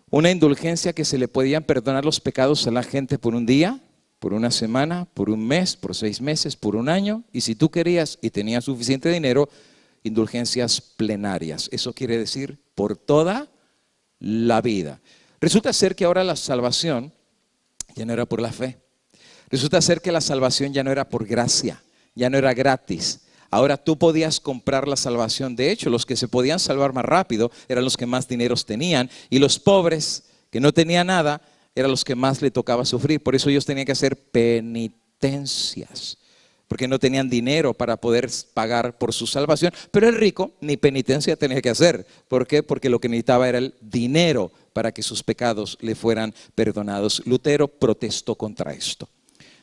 una indulgencia que se le podían perdonar los pecados a la gente por un día, por una semana, por un mes, por 6 meses, por un año. Y si tú querías y tenías suficiente dinero, indulgencias plenarias. Eso quiere decir por toda la vida. Resulta ser que ahora la salvación ya no era por la fe. Resulta ser que la salvación ya no era por gracia, ya no era gratis. Ahora tú podías comprar la salvación. De hecho, los que se podían salvar más rápido eran los que más dineros tenían, y los pobres que no tenían nada eran los que más le tocaba sufrir. Por eso ellos tenían que hacer penitencias, porque no tenían dinero para poder pagar por su salvación. Pero el rico ni penitencia tenía que hacer. ¿Por qué? Porque lo que necesitaba era el dinero para que sus pecados le fueran perdonados. Lutero protestó contra esto.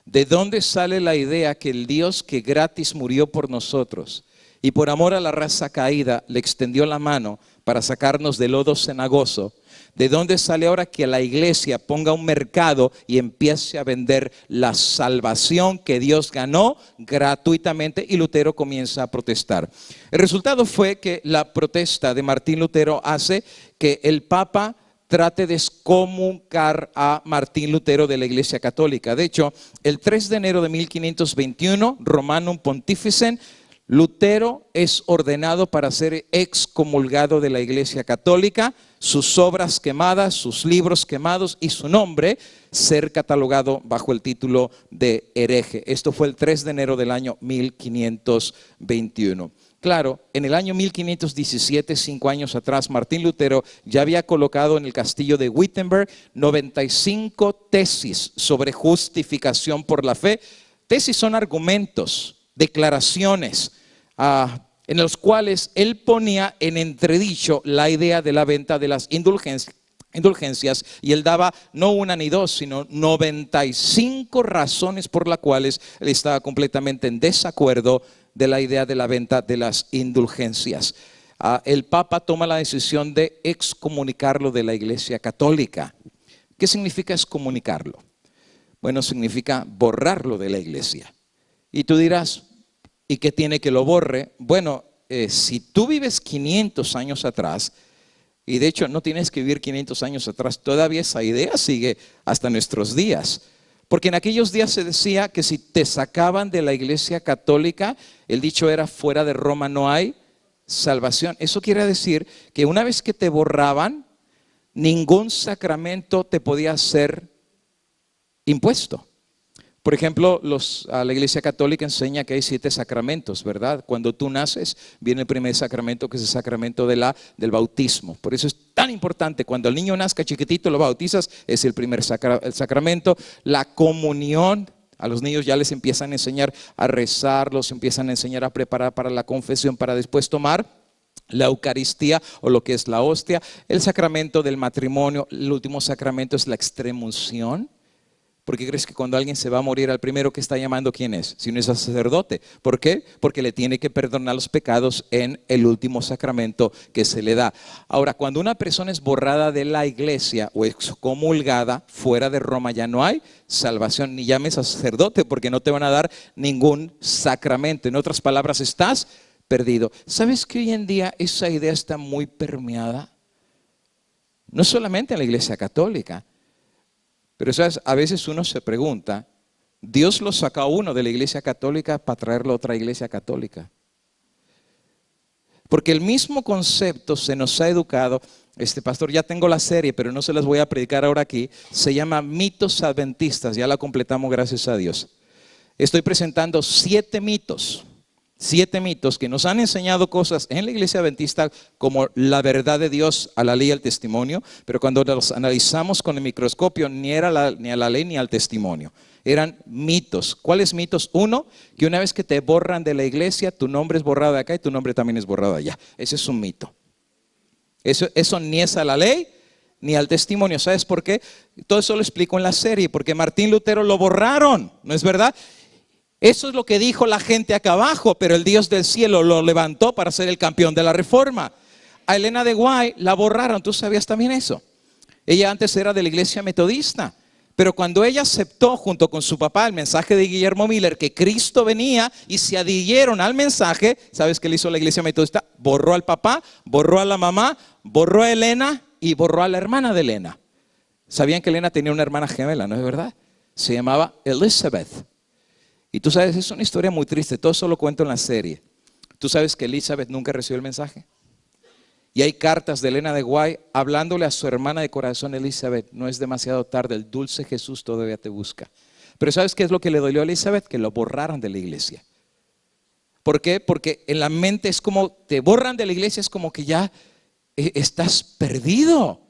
¿De dónde sale la idea que el Dios que gratis murió por nosotros y por amor a la raza caída le extendió la mano para sacarnos del lodo cenagoso? ¿De dónde sale ahora que la iglesia ponga un mercado y empiece a vender la salvación que Dios ganó gratuitamente? Y Lutero comienza a protestar. El resultado fue que la protesta de Martín Lutero hace que el Papa trate de excomunicar a Martín Lutero de la Iglesia Católica. De hecho, el 3 de enero de 1521, Romanum Pontificem, Lutero es ordenado para ser excomulgado de la Iglesia Católica, sus obras quemadas, sus libros quemados y su nombre ser catalogado bajo el título de hereje. Esto fue el 3 de enero del año 1521. Claro, en el año 1517, 5 años atrás, Martín Lutero ya había colocado en el castillo de Wittenberg 95 tesis sobre justificación por la fe. Tesis son argumentos, declaraciones, en los cuales él ponía en entredicho la idea de la venta de las indulgencias, y él daba no una ni dos, sino 95 razones por las cuales él estaba completamente en desacuerdo de la idea de la venta de las indulgencias. El Papa toma la decisión de excomunicarlo de la Iglesia Católica. ¿Qué significa excomunicarlo? Bueno, significa borrarlo de la iglesia. Y tú dirás: ¿y qué tiene que lo borre? Bueno, si tú vives 500 años atrás, y de hecho no tienes que vivir 500 años atrás, todavía esa idea sigue hasta nuestros días. Porque en aquellos días se decía que si te sacaban de la Iglesia Católica, el dicho era: fuera de Roma no hay salvación. Eso quiere decir que una vez que te borraban, ningún sacramento te podía ser impuesto. Por ejemplo, la Iglesia Católica enseña que hay 7 sacramentos, ¿verdad? Cuando tú naces, viene el primer sacramento, que es el sacramento del bautismo. Por eso es tan importante: cuando el niño nazca chiquitito, lo bautizas, es el primer sacramento. La comunión, a los niños ya les empiezan a enseñar a rezar, los empiezan a enseñar a preparar para la confesión, para después tomar la Eucaristía o lo que es la hostia. El sacramento del matrimonio, el último sacramento es la extremunción. ¿Por qué crees que cuando alguien se va a morir, al primero que está llamando, quién es? Si no es el sacerdote. ¿Por qué? Porque le tiene que perdonar los pecados en el último sacramento que se le da. Ahora, cuando una persona es borrada de la iglesia o excomulgada fuera de Roma, ya no hay salvación. Ni llames a sacerdote porque no te van a dar ningún sacramento. En otras palabras, estás perdido. ¿Sabes que hoy en día esa idea está muy permeada? No solamente en la iglesia católica. Pero ¿sabes? A veces uno se pregunta, Dios lo sacó a uno de la iglesia católica para traerlo a otra iglesia católica. Porque el mismo concepto se nos ha educado. Pastor, ya tengo la serie, pero no se las voy a predicar ahora aquí. Se llama Mitos Adventistas, ya la completamos, gracias a Dios. Estoy presentando 7 mitos. 7 mitos que nos han enseñado cosas en la iglesia adventista como la verdad de Dios a la ley y al testimonio, pero cuando los analizamos con el microscopio ni era ni a la ley ni al testimonio, eran mitos. ¿Cuáles mitos? Uno, que una vez que te borran de la iglesia, tu nombre es borrado de acá y tu nombre también es borrado allá. Ese es un mito. Eso ni es a la ley ni al testimonio. ¿Sabes por qué? Todo eso lo explico en la serie, porque Martín Lutero lo borraron, ¿no es verdad? Eso es lo que dijo la gente acá abajo, pero el Dios del cielo lo levantó para ser el campeón de la reforma. A Elena de White la borraron, ¿tú sabías también eso? Ella antes era de la iglesia metodista, pero cuando ella aceptó junto con su papá el mensaje de Guillermo Miller que Cristo venía y se adhirieron al mensaje, ¿sabes qué le hizo la iglesia metodista? Borró al papá, borró a la mamá, borró a Elena y borró a la hermana de Elena. ¿Sabían que Elena tenía una hermana gemela, no es verdad? Se llamaba Elizabeth. Y tú sabes, es una historia muy triste, todo eso lo cuento en la serie. Tú sabes que Elizabeth nunca recibió el mensaje. Y hay cartas de Elena de White hablándole a su hermana de corazón, Elizabeth, no es demasiado tarde, el dulce Jesús todavía te busca. Pero ¿sabes qué es lo que le dolió a Elizabeth? Que lo borraran de la iglesia. ¿Por qué? Porque en la mente es como, te borran de la iglesia, es como que ya estás perdido.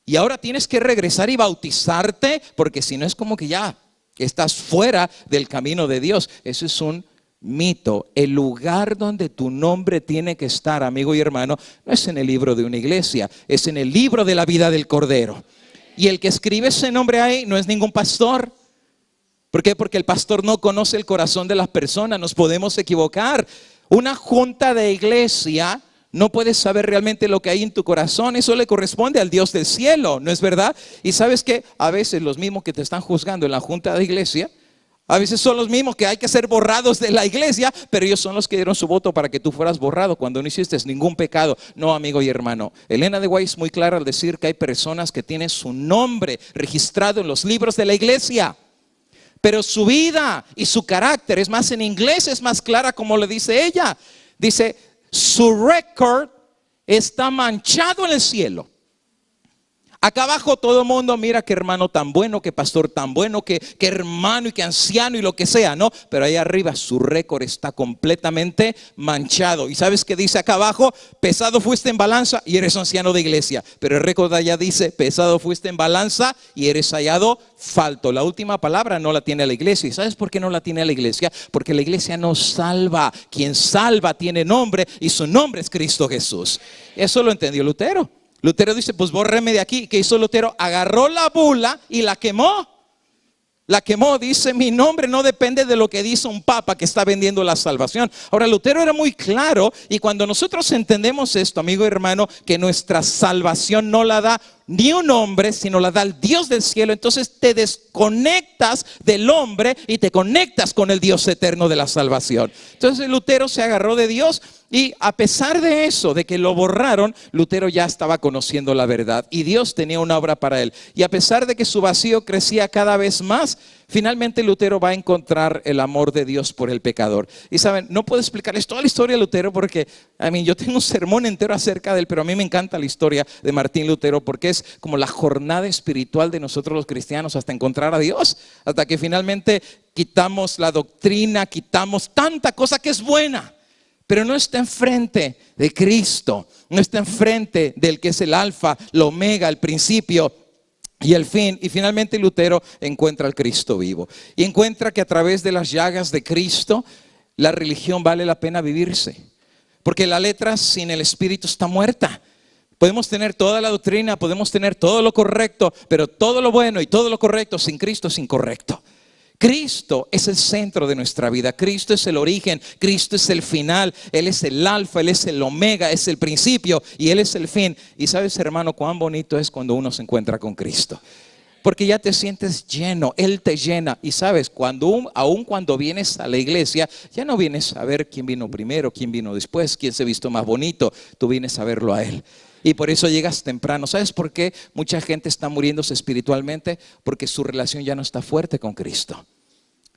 Y ahora tienes que regresar y bautizarte, porque si no es como que ya estás fuera del camino de Dios. Eso es un mito. El lugar donde tu nombre tiene que estar, amigo y hermano, no es en el libro de una iglesia, es en el libro de la vida del Cordero. Y el que escribe ese nombre ahí no es ningún pastor. ¿Por qué? Porque el pastor no conoce el corazón de las personas, nos podemos equivocar. Una junta de iglesia no puedes saber realmente lo que hay en tu corazón. Eso le corresponde al Dios del cielo, ¿no es verdad? Y sabes que a veces los mismos que te están juzgando en la junta de iglesia, a veces son los mismos que hay que ser borrados de la iglesia, pero ellos son los que dieron su voto para que tú fueras borrado cuando no hiciste ningún pecado. No, amigo y hermano. Elena de White es muy clara al decir que hay personas que tienen su nombre registrado en los libros de la iglesia, pero su vida y su carácter, es más, en inglés es más clara como le dice ella. Dice, su récord está manchado en el cielo. Acá abajo todo el mundo mira qué hermano tan bueno, qué pastor tan bueno, qué hermano y qué anciano y lo que sea, ¿no? Pero ahí arriba su récord está completamente manchado. ¿Y sabes qué dice acá abajo? Pesado fuiste en balanza y eres anciano de iglesia. Pero el récord de allá dice, pesado fuiste en balanza y eres hallado falto. La última palabra no la tiene la iglesia. ¿Y sabes por qué no la tiene la iglesia? Porque la iglesia no salva. Quien salva tiene nombre y su nombre es Cristo Jesús. Eso lo entendió Lutero. Lutero dice, pues bórreme de aquí. ¿Qué hizo Lutero? Agarró la bula y la quemó. La quemó, dice, mi nombre no depende de lo que dice un papa que está vendiendo la salvación. Ahora, Lutero era muy claro, y cuando nosotros entendemos esto, amigo y hermano, que nuestra salvación no la da ni un hombre, sino la da el Dios del cielo, entonces te desconectas del hombre y te conectas con el Dios eterno de la salvación. Entonces Lutero se agarró de Dios. Y a pesar de eso, de que lo borraron, Lutero ya estaba conociendo la verdad y Dios tenía una obra para él. Y a pesar de que su vacío crecía cada vez más, finalmente Lutero va a encontrar el amor de Dios por el pecador. Y saben, no puedo explicarles toda la historia de Lutero porque yo tengo un sermón entero acerca de él, pero a mí me encanta la historia de Martín Lutero porque es como la jornada espiritual de nosotros los cristianos hasta encontrar a Dios, hasta que finalmente quitamos la doctrina, quitamos tanta cosa que es buena, pero no está enfrente de Cristo, no está enfrente del que es el alfa, el omega, el principio y el fin. Y finalmente Lutero encuentra al Cristo vivo y encuentra que a través de las llagas de Cristo la religión vale la pena vivirse, porque la letra sin el espíritu está muerta. Podemos tener toda la doctrina, podemos tener todo lo correcto, pero todo lo bueno y todo lo correcto sin Cristo es incorrecto. Cristo es el centro de nuestra vida, Cristo es el origen, Cristo es el final, Él es el alfa, Él es el omega, es el principio y Él es el fin. Y sabes, hermano, cuán bonito es cuando uno se encuentra con Cristo, porque ya te sientes lleno, Él te llena. Y sabes, aun cuando vienes a la iglesia, ya no vienes a ver quién vino primero, quién vino después, quién se vistió más bonito, tú vienes a verlo a Él. Y por eso llegas temprano. ¿Sabes por qué mucha gente está muriéndose espiritualmente? Porque su relación ya no está fuerte con Cristo.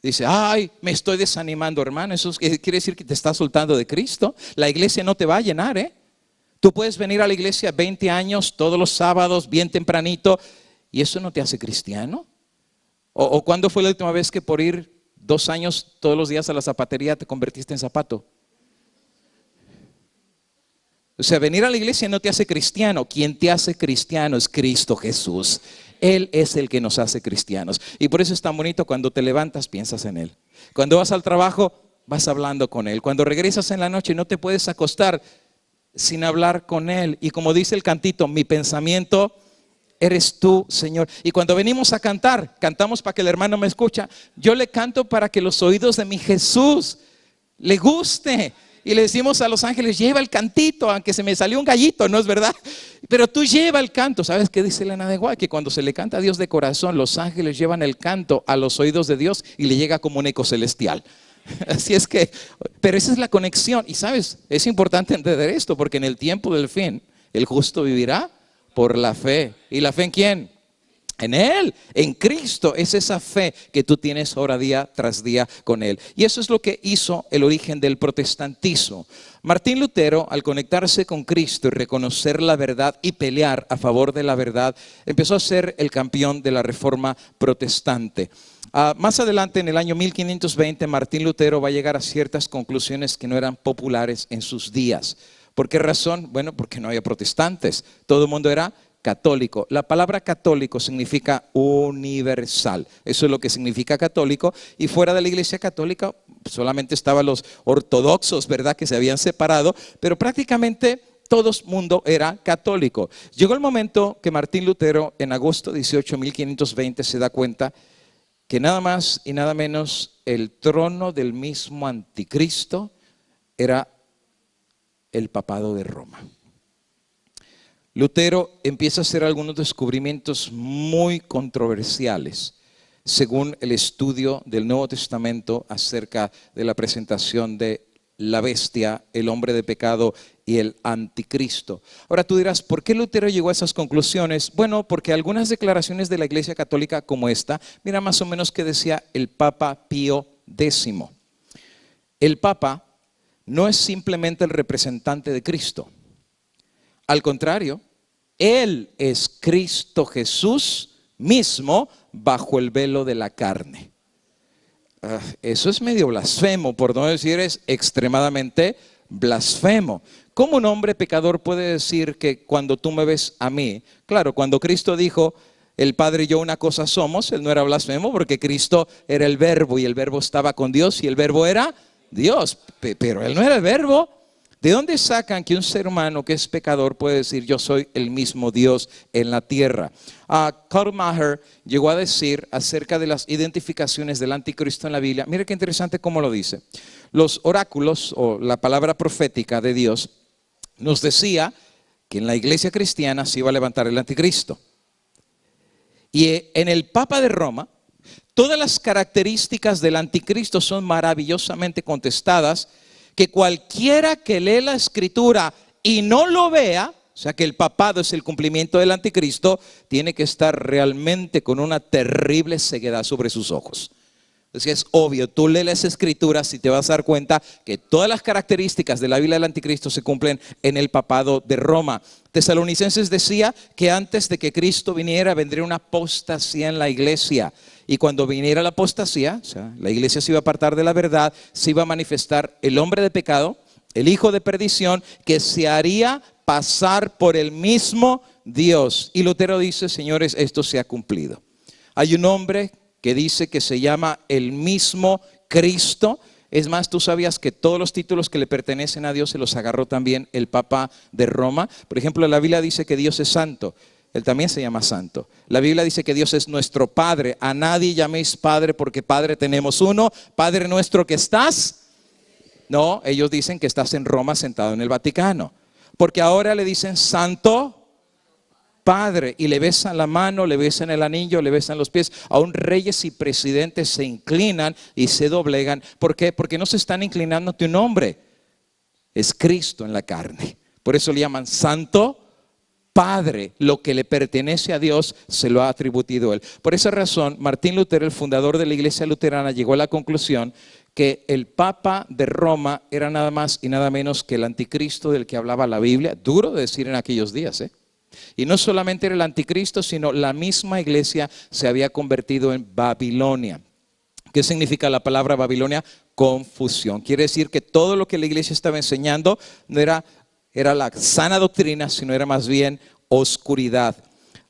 Dice, ay, me estoy desanimando, hermano. Eso quiere decir que te estás soltando de Cristo. La iglesia no te va a llenar, ¿eh? Tú puedes venir a la iglesia 20 años, todos los sábados, bien tempranito, y eso no te hace cristiano. ¿O cuándo fue la última vez que por ir 2 años todos los días a la zapatería te convertiste en zapato? O sea, venir a la iglesia no te hace cristiano. Quien te hace cristiano es Cristo Jesús. Él es el que nos hace cristianos. Y por eso es tan bonito cuando te levantas, piensas en Él. Cuando vas al trabajo, vas hablando con Él. Cuando regresas en la noche, no te puedes acostar sin hablar con Él. Y como dice el cantito, mi pensamiento eres tú, Señor. Y cuando venimos a cantar, cantamos para que el hermano me escuche. Yo le canto para que los oídos de mi Jesús le guste. Y le decimos a los ángeles, lleva el cantito, aunque se me salió un gallito, ¿no es verdad? Pero tú lleva el canto. ¿Sabes qué dice Elena de Guay? Que cuando se le canta a Dios de corazón, los ángeles llevan el canto a los oídos de Dios y le llega como un eco celestial. Así es que, pero esa es la conexión. Y sabes, es importante entender esto, porque en el tiempo del fin, el justo vivirá por la fe. ¿Y la fe en quién? En Él, en Cristo. Es esa fe que tú tienes ahora día tras día con Él. Y eso es lo que hizo el origen del protestantismo. Martín Lutero, al conectarse con Cristo y reconocer la verdad y pelear a favor de la verdad, empezó a ser el campeón de la reforma protestante. Más adelante, en el año 1520, Martín Lutero va a llegar a ciertas conclusiones que no eran populares en sus días. ¿Por qué razón? Bueno, porque no había protestantes. Todo el mundo era católico. La palabra católico significa universal. Eso es lo que significa católico. Y fuera de la iglesia católica solamente estaban los ortodoxos, ¿verdad? Que se habían separado, pero prácticamente todo el mundo era católico. Llegó el momento que Martín Lutero, en agosto 18, 1520, se da cuenta que nada más y nada menos el trono del mismo anticristo era el papado de Roma. Lutero empieza a hacer algunos descubrimientos muy controversiales según el estudio del Nuevo Testamento acerca de la presentación de la bestia, el hombre de pecado y el anticristo. Ahora tú dirás, ¿por qué Lutero llegó a esas conclusiones? Bueno, porque algunas declaraciones de la Iglesia Católica como esta, mira más o menos que decía el Papa Pío X. El Papa no es simplemente el representante de Cristo. Al contrario, Él es Cristo Jesús mismo bajo el velo de la carne. Eso es medio blasfemo, por no decir es extremadamente blasfemo. ¿Cómo un hombre pecador puede decir que cuando tú me ves a mí? Claro, cuando Cristo dijo, el Padre y yo una cosa somos, Él no era blasfemo porque Cristo era el Verbo y el Verbo estaba con Dios y el Verbo era Dios, pero Él no era el Verbo. ¿De dónde sacan que un ser humano que es pecador puede decir yo soy el mismo Dios en la tierra? Karl Maher llegó a decir acerca de las identificaciones del anticristo en la Biblia. Mire qué interesante cómo lo dice. Los oráculos o la palabra profética de Dios nos decía que en la iglesia cristiana se iba a levantar el anticristo. Y en el Papa de Roma, todas las características del anticristo son maravillosamente contestadas, que cualquiera que lee la escritura y no lo vea, o sea que el papado es el cumplimiento del anticristo, tiene que estar realmente con una terrible ceguedad sobre sus ojos. Entonces es obvio, tú lees las escrituras y te vas a dar cuenta que todas las características de la Biblia del anticristo se cumplen en el papado de Roma. Tesalonicenses decía que antes de que Cristo viniera, vendría una apostasía en la iglesia. Y cuando viniera la apostasía, o sea, la iglesia se iba a apartar de la verdad, se iba a manifestar el hombre de pecado, el hijo de perdición, que se haría pasar por el mismo Dios. Y Lutero dice, señores, esto se ha cumplido. Hay un hombre que dice que se llama el mismo Cristo, Es más, tú sabías que todos los títulos que le pertenecen a Dios se los agarró también el Papa de Roma. Por ejemplo, la Biblia dice que Dios es santo. Él también se llama santo. La Biblia dice que Dios es nuestro Padre. A nadie llaméis Padre porque Padre tenemos uno. Padre nuestro que estás. No, ellos dicen que estás en Roma sentado en el Vaticano. Porque ahora le dicen Santo Padre y le besan la mano, le besan el anillo, le besan los pies. Aún reyes y presidentes se inclinan y se doblegan. ¿Por qué? Porque no se están inclinando ante un hombre. Es Cristo en la carne. Por eso le llaman Santo Padre. Lo que le pertenece a Dios se lo ha atribuido él. Por esa razón, Martín Lutero, el fundador de la iglesia luterana, llegó a la conclusión que el Papa de Roma era nada más y nada menos que el anticristo del que hablaba la Biblia. Duro de decir en aquellos días, ¿eh? Y no solamente era el anticristo, sino la misma iglesia se había convertido en Babilonia. ¿Qué significa la palabra Babilonia? Confusión. Quiere decir que todo lo que la iglesia estaba enseñando no era la sana doctrina, sino era más bien oscuridad.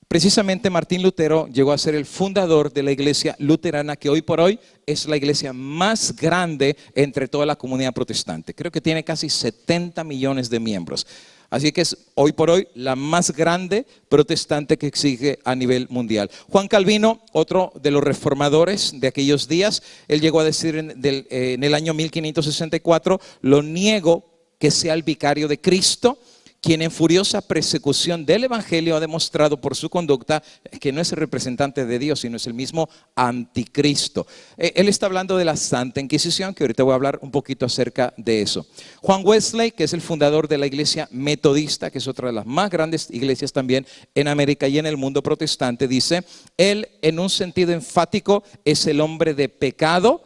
Precisamente Martín Lutero llegó a ser el fundador de la iglesia luterana, que hoy por hoy es la iglesia más grande entre toda la comunidad protestante. Creo que tiene casi 70 millones de miembros. Así que es hoy por hoy la más grande protestante que existe a nivel mundial. Juan Calvino, otro de los reformadores de aquellos días, él llegó a decir en el año 1564, lo niego que sea el vicario de Cristo, quien en furiosa persecución del evangelio ha demostrado por su conducta que no es el representante de Dios, sino es el mismo anticristo. Él está hablando de la Santa Inquisición, que ahorita voy a hablar un poquito acerca de eso. Juan Wesley, que es el fundador de la iglesia metodista, que es otra de las más grandes iglesias también en América y en el mundo protestante, dice, él en un sentido enfático es el hombre de pecado,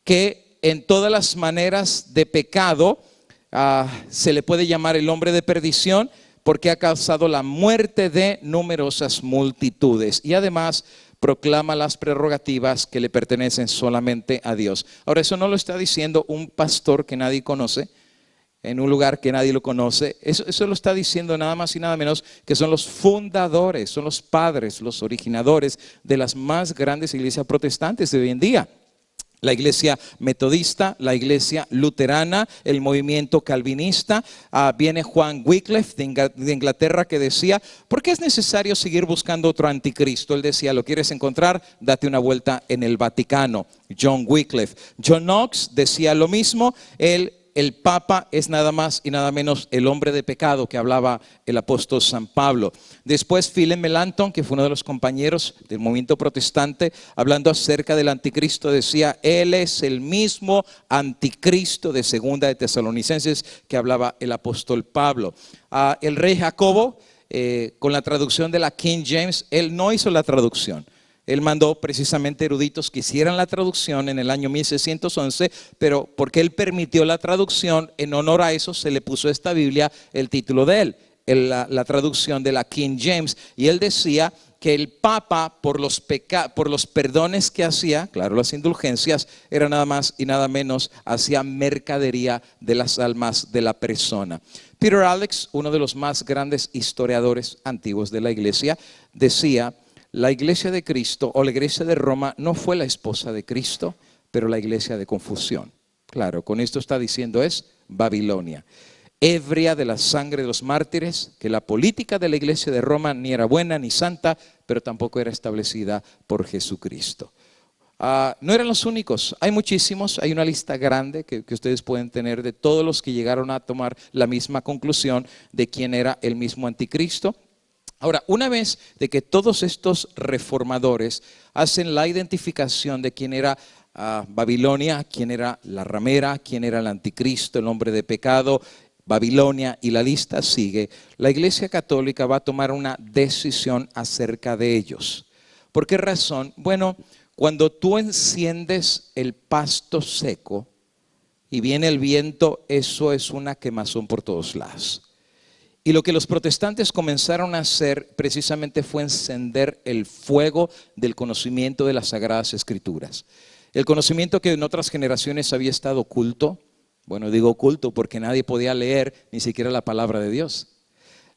que en todas las maneras de pecado se le puede llamar el hombre de perdición, porque ha causado la muerte de numerosas multitudes y además proclama las prerrogativas que le pertenecen solamente a Dios. Ahora, eso no lo está diciendo un pastor que nadie conoce, en un lugar que nadie lo conoce. Eso lo está diciendo nada más y nada menos que son los fundadores, son los padres, los originadores de las más grandes iglesias protestantes de hoy en día. La iglesia metodista, la iglesia luterana, el movimiento calvinista. Viene Juan Wycliffe de Inglaterra, que decía, ¿por qué es necesario seguir buscando otro anticristo? Él decía, ¿lo quieres encontrar? Date una vuelta en el Vaticano. John Wycliffe. John Knox decía lo mismo. El Papa es nada más y nada menos el hombre de pecado que hablaba el apóstol San Pablo. Después Philip Melanchthon, que fue uno de los compañeros del movimiento protestante, hablando acerca del anticristo, decía, él es el mismo anticristo de Segunda de Tesalonicenses que hablaba el apóstol Pablo. El rey Jacobo, con la traducción de la King James, él no hizo la traducción. Él mandó precisamente eruditos que hicieran la traducción en el año 1611, pero porque él permitió la traducción, en honor a eso se le puso a esta Biblia el título de él, la traducción de la King James. Y él decía que el Papa, por los perdones que hacía, claro, las indulgencias, era nada más y nada menos, hacía mercadería de las almas de la persona. Peter Alex, uno de los más grandes historiadores antiguos de la iglesia, decía, la iglesia de Cristo o la iglesia de Roma no fue la esposa de Cristo, pero la iglesia de confusión. Claro, con esto está diciendo es Babilonia. Ebria de la sangre de los mártires, que la política de la iglesia de Roma ni era buena ni santa, pero tampoco era establecida por Jesucristo. No eran los únicos, hay muchísimos, hay una lista grande que ustedes pueden tener de todos los que llegaron a tomar la misma conclusión de quién era el mismo anticristo. Ahora, una vez de que todos estos reformadores hacen la identificación de quién era Babilonia, quién era la ramera, quién era el anticristo, el hombre de pecado, Babilonia, y la lista sigue, la Iglesia Católica va a tomar una decisión acerca de ellos. ¿Por qué razón? Bueno, cuando tú enciendes el pasto seco y viene el viento, eso es una quemazón por todos lados. Y lo que los protestantes comenzaron a hacer precisamente fue encender el fuego del conocimiento de las Sagradas Escrituras. El conocimiento que en otras generaciones había estado oculto, bueno, digo oculto porque nadie podía leer ni siquiera la palabra de Dios.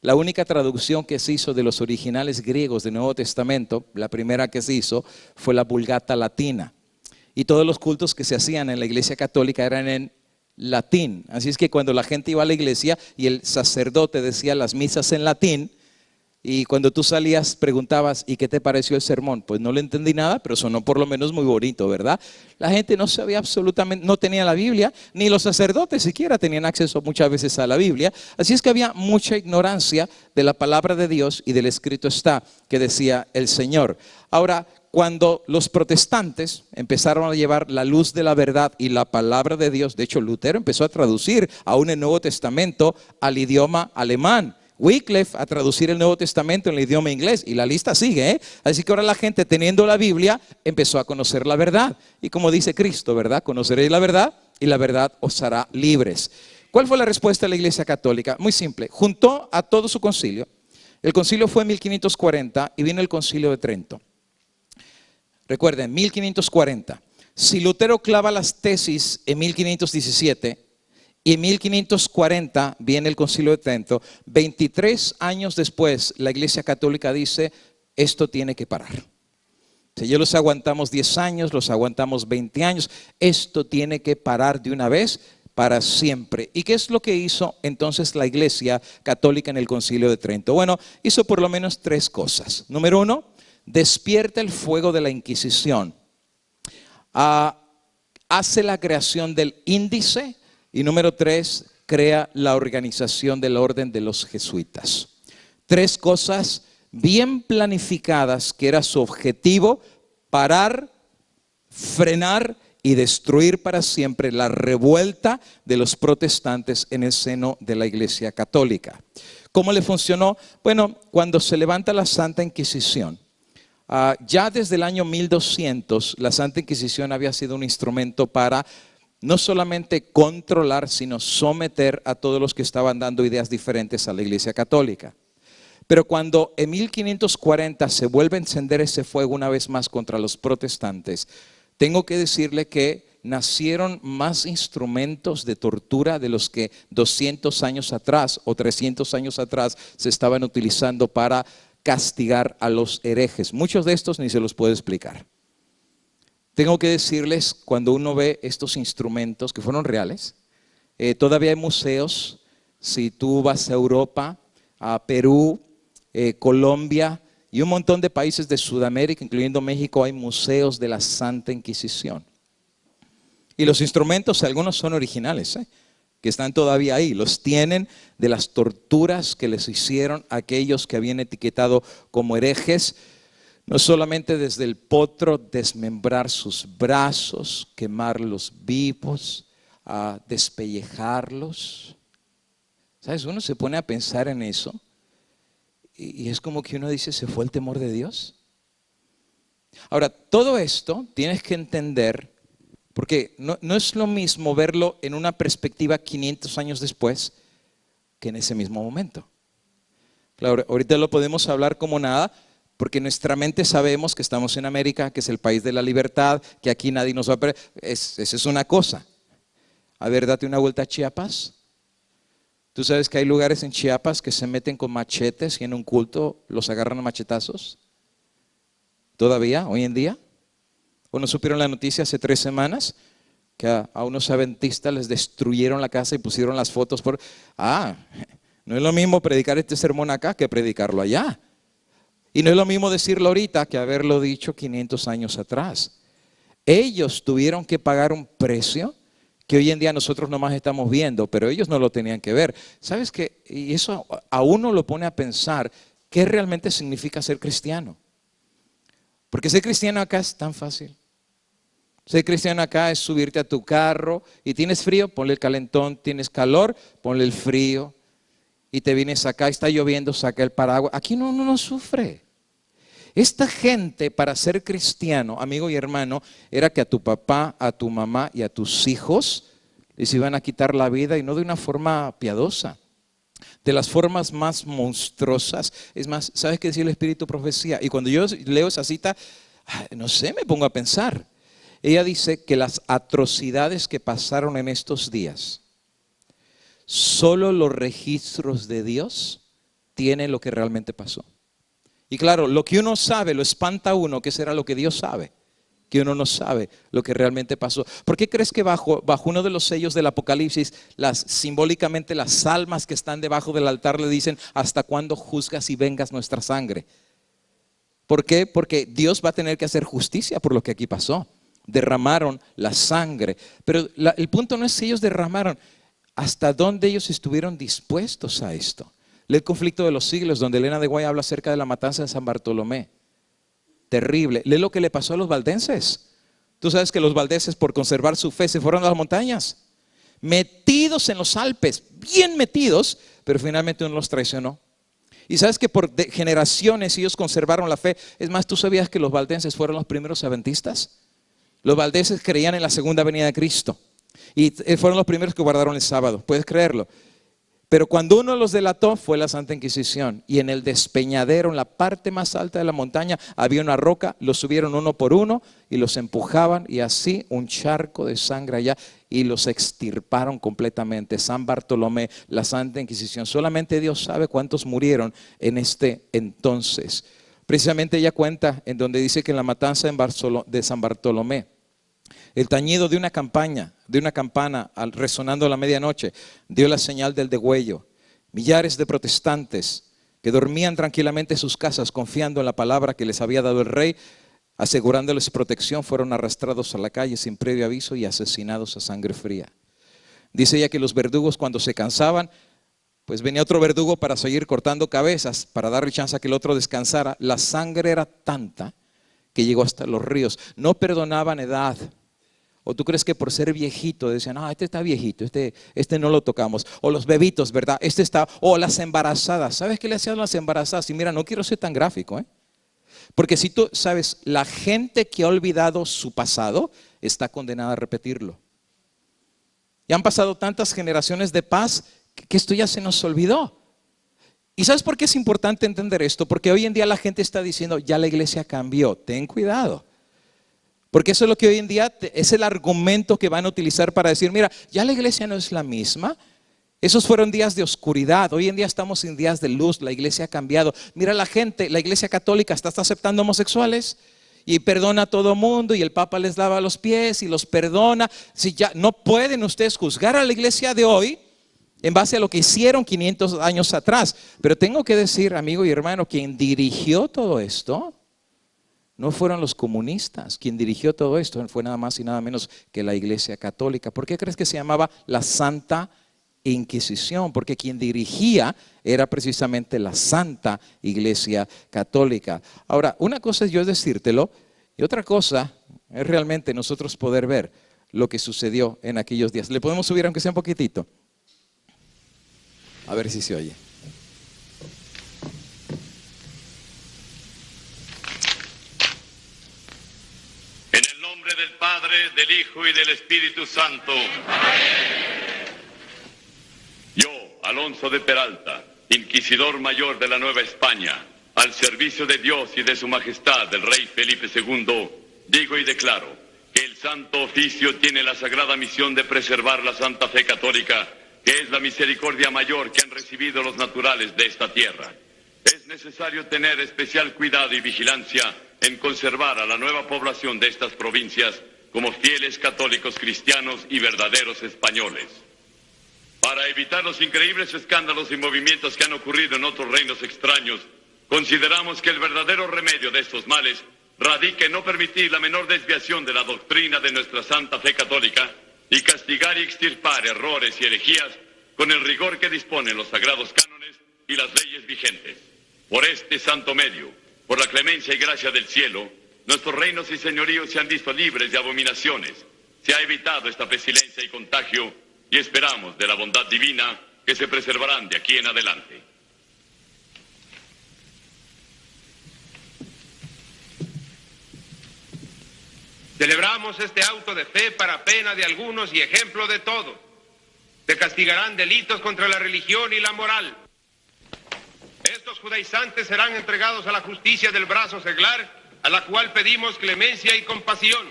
La única traducción que se hizo de los originales griegos del Nuevo Testamento, la primera que se hizo, fue la Vulgata Latina. y todos los cultos que se hacían en la iglesia católica eran en latín. Así es que cuando la gente iba a la iglesia y el sacerdote decía las misas en latín, y cuando tú salías preguntabas, ¿y qué te pareció el sermón? Pues no le entendí nada, pero sonó por lo menos muy bonito, ¿verdad? La gente no sabía absolutamente, no tenía la Biblia, ni los sacerdotes siquiera tenían acceso muchas veces a la Biblia. Así es que había mucha ignorancia de la palabra de Dios y del escrito está, que decía el Señor. Ahora, cuando los protestantes empezaron a llevar la luz de la verdad y la palabra de Dios, de hecho Lutero empezó a traducir aún el Nuevo Testamento al idioma alemán. Wycliffe a traducir el Nuevo Testamento en el idioma inglés, y la lista sigue, ¿eh? Así que ahora la gente, teniendo la Biblia, empezó a conocer la verdad. Y como dice Cristo, ¿verdad? Conoceréis la verdad y la verdad os hará libres. ¿Cuál fue la respuesta de la Iglesia Católica? Muy simple, juntó a todo su concilio. El concilio fue en 1540 y vino el concilio de Trento. Recuerden, 1540. Si Lutero clava las tesis en 1517, y en 1540 viene el concilio de Trento, 23 años después la Iglesia Católica dice, esto tiene que parar. Si ya los aguantamos 10 años, los aguantamos 20 años, esto tiene que parar de una vez para siempre. ¿Y qué es lo que hizo entonces la Iglesia Católica en el concilio de Trento? Bueno, hizo por lo menos 3 cosas. Número 1, despierta el fuego de la Inquisición. Hace la creación del índice. Y número 3, crea la organización del orden de los jesuitas. 3 cosas bien planificadas que era su objetivo: parar, frenar y destruir para siempre la revuelta de los protestantes en el seno de la Iglesia Católica. ¿Cómo le funcionó? Bueno, cuando se levanta la Santa Inquisición, ya desde el año 1200 la Santa Inquisición había sido un instrumento para no solamente controlar, sino someter a todos los que estaban dando ideas diferentes a la Iglesia Católica. Pero cuando en 1540 se vuelve a encender ese fuego una vez más contra los protestantes, tengo que decirle que nacieron más instrumentos de tortura de los que 200 años atrás o 300 años atrás se estaban utilizando para castigar a los herejes. Muchos de estos ni se los puedo explicar. Tengo que decirles, cuando uno ve estos instrumentos que fueron reales, todavía hay museos. Si tú vas a Europa, a Perú, Colombia y un montón de países de Sudamérica, incluyendo México, hay museos de la Santa Inquisición. Y los instrumentos, algunos son originales, que están todavía ahí. Los tienen de las torturas que les hicieron a aquellos que habían etiquetado como herejes. No solamente desde el potro desmembrar sus brazos, quemarlos vivos, despellejarlos. ¿Sabes? Uno se pone a pensar en eso y es como que uno dice, ¿se fue el temor de Dios? Ahora, todo esto tienes que entender, porque no es lo mismo verlo en una perspectiva 500 años después que en ese mismo momento. Claro, ahorita lo podemos hablar como nada, porque en nuestra mente sabemos que estamos en América, que es el país de la libertad, que aquí nadie nos va a perder. Esa es una cosa. A ver, date una vuelta a Chiapas. Tú sabes que hay lugares en Chiapas que se meten con machetes y en un culto los agarran a machetazos. ¿Todavía, hoy en día? ¿O no supieron la noticia hace 3 semanas? Que a unos adventistas les destruyeron la casa y pusieron las fotos por... no es lo mismo predicar este sermón acá que predicarlo allá. Y no es lo mismo decirlo ahorita que haberlo dicho 500 años atrás. Ellos tuvieron que pagar un precio que hoy en día nosotros nomás estamos viendo, pero ellos no lo tenían que ver. ¿Sabes qué? Y eso a uno lo pone a pensar, ¿qué realmente significa ser cristiano? Porque ser cristiano acá es tan fácil. Ser cristiano acá es subirte a tu carro y tienes frío, ponle el calentón, tienes calor, ponle el frío. Y te vienes acá, está lloviendo, saca el paraguas. Aquí uno no sufre. Esta gente, para ser cristiano, amigo y hermano, era que a tu papá, a tu mamá y a tus hijos les iban a quitar la vida, y no de una forma piadosa, de las formas más monstruosas. Es más, ¿sabes qué decía el Espíritu Profecía? Y cuando yo leo esa cita, no sé, me pongo a pensar. Ella dice que las atrocidades que pasaron en estos días, solo los registros de Dios tienen lo que realmente pasó. Y claro, lo que uno sabe lo espanta a uno, que será lo que Dios sabe. que uno no sabe lo que realmente pasó. ¿Por qué crees que bajo uno de los sellos del Apocalipsis, simbólicamente las almas que están debajo del altar le dicen: ¿hasta cuándo juzgas y vengas nuestra sangre? ¿Por qué? Porque Dios va a tener que hacer justicia por lo que aquí pasó. Derramaron la sangre. Pero el punto no es si ellos derramaron, hasta dónde ellos estuvieron dispuestos a esto. Lee El conflicto de los siglos, donde Elena de Guay habla acerca de la matanza de San Bartolomé. Terrible. Lee lo que le pasó a los valdenses. Tú sabes que los valdenses, por conservar su fe, se fueron a las montañas, metidos en los Alpes, bien metidos, pero finalmente uno los traicionó. Y sabes que por generaciones ellos conservaron la fe. Es más, ¿tú sabías que los valdenses fueron los primeros adventistas? Los valdenses creían en la segunda venida de Cristo y fueron los primeros que guardaron el sábado. ¿Puedes creerlo? Pero cuando uno los delató fue la Santa Inquisición, y en el despeñadero, en la parte más alta de la montaña, había una roca, los subieron uno por uno y los empujaban, y así un charco de sangre allá, y los extirparon completamente. San Bartolomé, la Santa Inquisición. Solamente Dios sabe cuántos murieron en este entonces. Precisamente ella cuenta en donde dice que en la matanza de San Bartolomé, el tañido de una campana resonando a la medianoche dio la señal del degüello. Millares de protestantes que dormían tranquilamente en sus casas confiando en la palabra que les había dado el rey, asegurándoles protección, fueron arrastrados a la calle sin previo aviso y asesinados a sangre fría. Dice ella que los verdugos, cuando se cansaban, pues venía otro verdugo para seguir cortando cabezas, para darle chance a que el otro descansara. La sangre era tanta que llegó hasta los ríos. No perdonaban edad. ¿O tú crees que por ser viejito decían: este está viejito, este no lo tocamos? O los bebitos, ¿verdad? O las embarazadas. ¿Sabes qué le hacían a las embarazadas? Y mira, no quiero ser tan gráfico, porque si tú sabes, la gente que ha olvidado su pasado está condenada a repetirlo. Y han pasado tantas generaciones de paz que esto ya se nos olvidó. ¿Y sabes por qué es importante entender esto? Porque hoy en día la gente está diciendo: ya la iglesia cambió. Ten cuidado. Porque eso es lo que hoy en día es el argumento que van a utilizar para decir: mira, ya la iglesia no es la misma. Esos fueron días de oscuridad. Hoy en día estamos en días de luz. La iglesia ha cambiado. Mira, la iglesia católica está aceptando homosexuales y perdona a todo mundo, y el Papa les lava los pies y los perdona. Si ya no pueden ustedes juzgar a la iglesia de hoy en base a lo que hicieron 500 años atrás. Pero tengo que decir, amigo y hermano, quien dirigió todo esto no fueron los comunistas. Quien dirigió todo esto fue nada más y nada menos que la Iglesia Católica. ¿Por qué crees que se llamaba la Santa Inquisición? Porque quien dirigía era precisamente la Santa Iglesia Católica. Ahora, una cosa es yo decírtelo, y otra cosa es realmente nosotros poder ver lo que sucedió en aquellos días. ¿Le podemos subir aunque sea un poquitito? A ver si se oye. Del Padre, del Hijo y del Espíritu Santo. Amén. Yo, Alonso de Peralta, inquisidor mayor de la Nueva España, al servicio de Dios y de su majestad, el rey Felipe II, digo y declaro que el Santo Oficio tiene la sagrada misión de preservar la Santa Fe Católica, que es la misericordia mayor que han recibido los naturales de esta tierra. Es necesario tener especial cuidado y vigilancia en conservar a la nueva población de estas provincias como fieles católicos cristianos y verdaderos españoles. Para evitar los increíbles escándalos y movimientos que han ocurrido en otros reinos extraños, consideramos que el verdadero remedio de estos males radica en no permitir la menor desviación de la doctrina de nuestra Santa Fe Católica y castigar y extirpar errores y herejías con el rigor que disponen los sagrados cánones y las leyes vigentes. Por este santo medio, por la clemencia y gracia del cielo, nuestros reinos y señoríos se han visto libres de abominaciones. Se ha evitado esta pestilencia y contagio, y esperamos de la bondad divina que se preservarán de aquí en adelante. Celebramos este auto de fe para pena de algunos y ejemplo de todos. Se castigarán delitos contra la religión y la moral. Estos judaizantes serán entregados a la justicia del brazo seglar, a la cual pedimos clemencia y compasión.